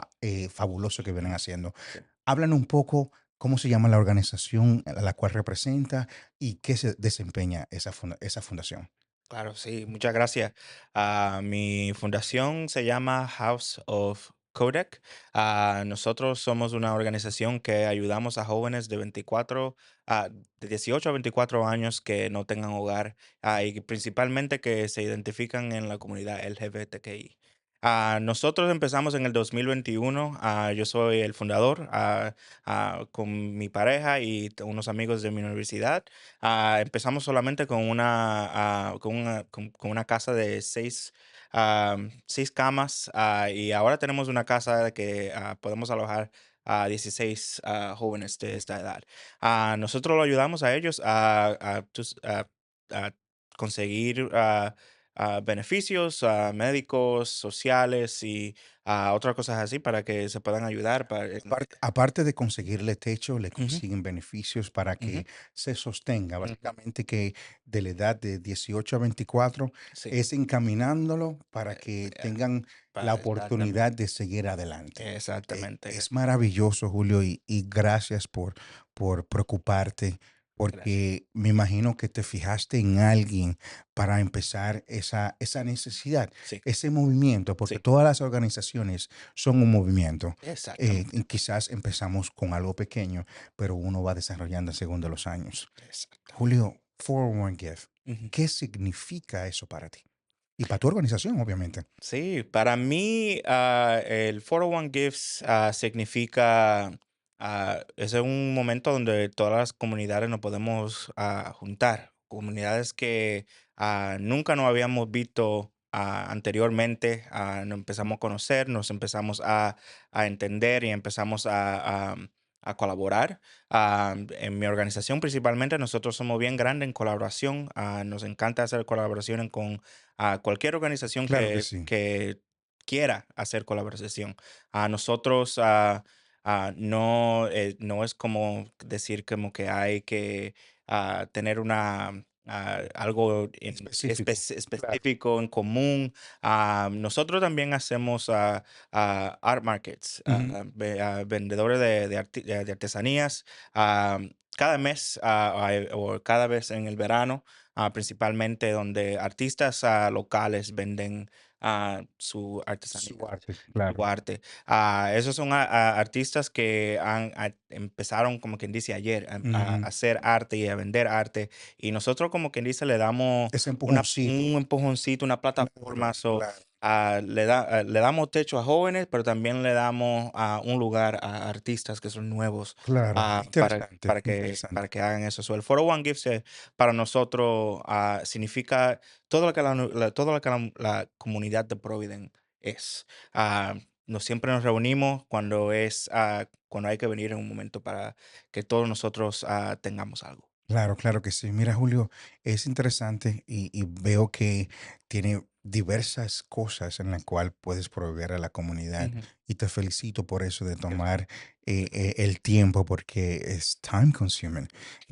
fabuloso que vienen haciendo. Sí. Hablan un poco cómo se llama la organización a la cual representa y qué se desempeña esa fundación. Claro, sí, muchas gracias. Mi fundación se llama House of Codec. Nosotros somos una organización que ayudamos a jóvenes de 18 a 24 años que no tengan hogar, y principalmente que se identifican en la comunidad LGBTQI. Nosotros empezamos en el 2021. Yo soy el fundador, con mi pareja y unos amigos de mi universidad. Empezamos solamente con una casa de seis camas, y ahora tenemos una casa que podemos alojar a 16 jóvenes de esta edad. Nosotros lo ayudamos a ellos a conseguir beneficios médicos, sociales y otras cosas así para que se puedan ayudar. Aparte de conseguirle techo, le Ujú, consiguen beneficios para ujú, que se sostenga. ujú. Básicamente que de la edad de 18 a 24 Sí, es encaminándolo para que eh, tengan la exactamente. oportunidad de seguir adelante. Exactamente. Es maravilloso, Julio, y gracias por preocuparte, Gracias. porque me imagino que te fijaste en alguien para empezar esa necesidad, Sí, ese movimiento, porque sí, todas las organizaciones son un movimiento. Y exactamente. quizás empezamos con algo pequeño, pero uno va desarrollando según de los años. Exactamente. Julio, 401 Gift, Ujú. ¿qué significa eso para ti? Y para tu organización, obviamente. Sí, para mí el 401 GIVES significa, es un momento donde todas las comunidades nos podemos juntar, comunidades que nunca nos habíamos visto anteriormente. Nos empezamos a conocer, nos empezamos a entender y empezamos a colaborar. En mi organización principalmente nosotros somos bien grandes en colaboración. Nos encanta hacer colaboraciones con a cualquier organización Claro que sí. que quiera hacer colaboración. A nosotros no es como decir como que hay que tener algo Específico. Claro. específico en común. Nosotros también hacemos art markets, Ujú. vendedores de artesanías. ah, Cada mes, o cada vez en el verano, principalmente donde artistas locales venden su artesanía, Su arte, su claro. arte. Esos son artistas que empezaron, como quien dice, ayer a Ujú. hacer arte y a vender arte. Y nosotros, como quien dice, le damos Ese empujoncito. un empujoncito, una Claro, plataforma. claro. Le damos techo a jóvenes, pero también le damos un lugar a artistas que son nuevos, Claro. Interesante, para interesante. que hagan eso. So, el 401 Gifts para nosotros significa todo lo que todo lo que la comunidad de Providence es. Siempre nos reunimos cuando hay que venir en un momento para que todos nosotros tengamos algo. Claro, claro que sí. Mira, Julio, es interesante y veo que tiene diversas cosas en las cuales puedes proveer a la comunidad. Ujú, y te felicito por eso de tomar el tiempo porque es time consuming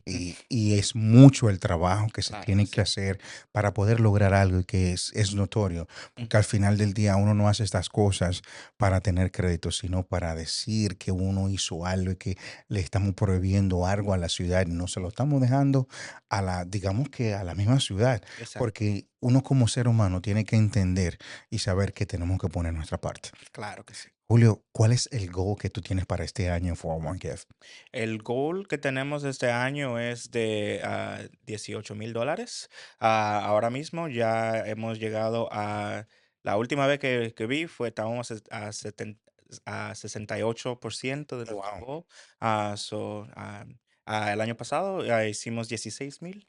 y es mucho el trabajo que se Claro que tiene que sí. hacer para poder lograr algo que es notorio, porque al final del día uno no hace estas cosas para tener crédito, sino para decir que uno hizo algo y que le estamos prohibiendo algo a la ciudad y no se lo estamos dejando a la, digamos que a la misma ciudad, Exacto. porque uno como ser humano tiene que entender y saber que tenemos que poner nuestra parte. Claro que sí. Julio, ¿cuál es el goal que tú tienes para este año en 401GIVE? El goal que tenemos este año es de $18,000. Ahora mismo ya hemos llegado la última vez que vi estábamos a 68% de Oh, nuestro wow. goal. El año pasado hicimos 16,000.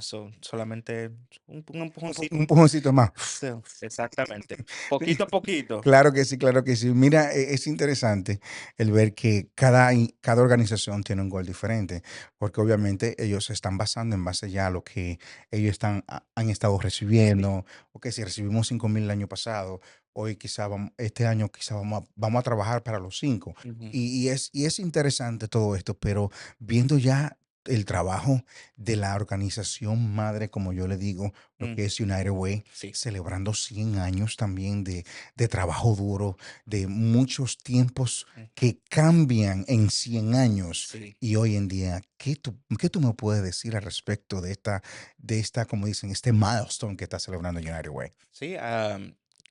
Solamente un empujoncito. Un empujoncito más. Sí, exactamente. Poquito a poquito. Claro que sí, claro que sí. Mira, es interesante el ver que cada organización tiene un gol diferente, porque obviamente ellos se están basando en base ya a lo que ellos han estado recibiendo, o que si recibimos 5,000 el año pasado, hoy quizá este año quizá vamos a trabajar para los 5. Ujú, Y es interesante todo esto, pero viendo ya el trabajo de la organización madre, como yo le digo, lo que ujú, es United Way, sí. celebrando 100 años también de trabajo duro, de muchos tiempos Mm, que cambian en 100 años sí. y hoy en día. ¿Qué tú me puedes decir al respecto de esta, como dicen, este milestone que está celebrando United Way? Sí,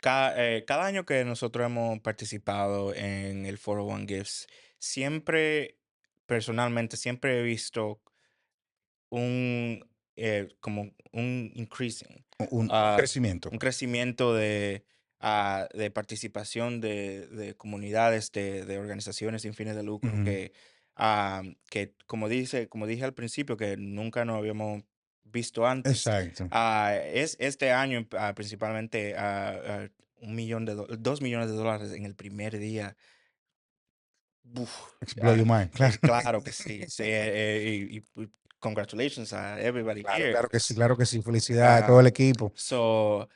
cada año que nosotros hemos participado en el 401 Gifts, siempre, personalmente, siempre he visto como un increasing, Un ah, crecimiento. un crecimiento de participación de comunidades, de organizaciones sin fines de lucro, Ujú. que como dije al principio, que nunca nos habíamos visto antes. Exacto. Es este año principalmente 2 millones de dólares en el primer día. Uf, Blow your mind, claro. es claro que sí, sí, congratulations a everybody Claro, here. claro que sí, claro que sí. Felicidades a todo el Ah, equipo. so,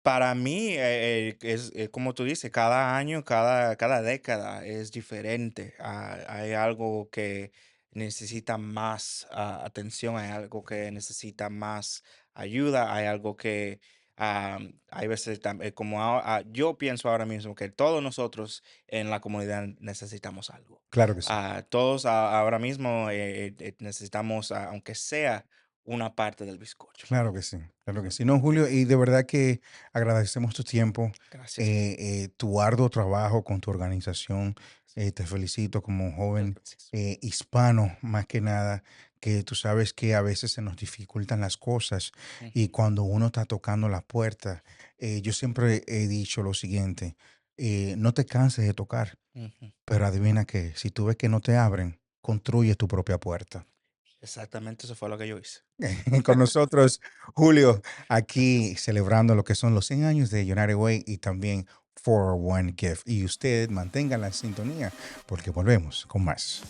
para mí, es como tú dices, cada año, cada década es diferente. Hay algo que necesita más atención, hay algo que necesita más ayuda, hay algo que hay veces, como yo pienso ahora mismo que todos nosotros en la comunidad necesitamos algo. Claro que sí. Todos ahora mismo necesitamos, aunque sea una parte del bizcocho. Claro que sí, claro que So, sí. No, Julio, y de verdad que agradecemos tu tiempo, gracias. tu arduo trabajo con tu organización. Te felicito como un Muchas joven gracias. hispano, más que nada, que tú sabes que a veces se nos dificultan las cosas y Ujú, cuando uno está tocando la puerta, yo siempre he dicho lo siguiente, no te canses de tocar, ujú. pero adivina que si tú ves que no te abren, construye tu propia puerta. Exactamente, eso fue lo que yo hice. Con nosotros, Julio, aquí celebrando lo que son los 100 años de United Way y también 401 Gift. Y usted mantenga la sintonía porque volvemos con más.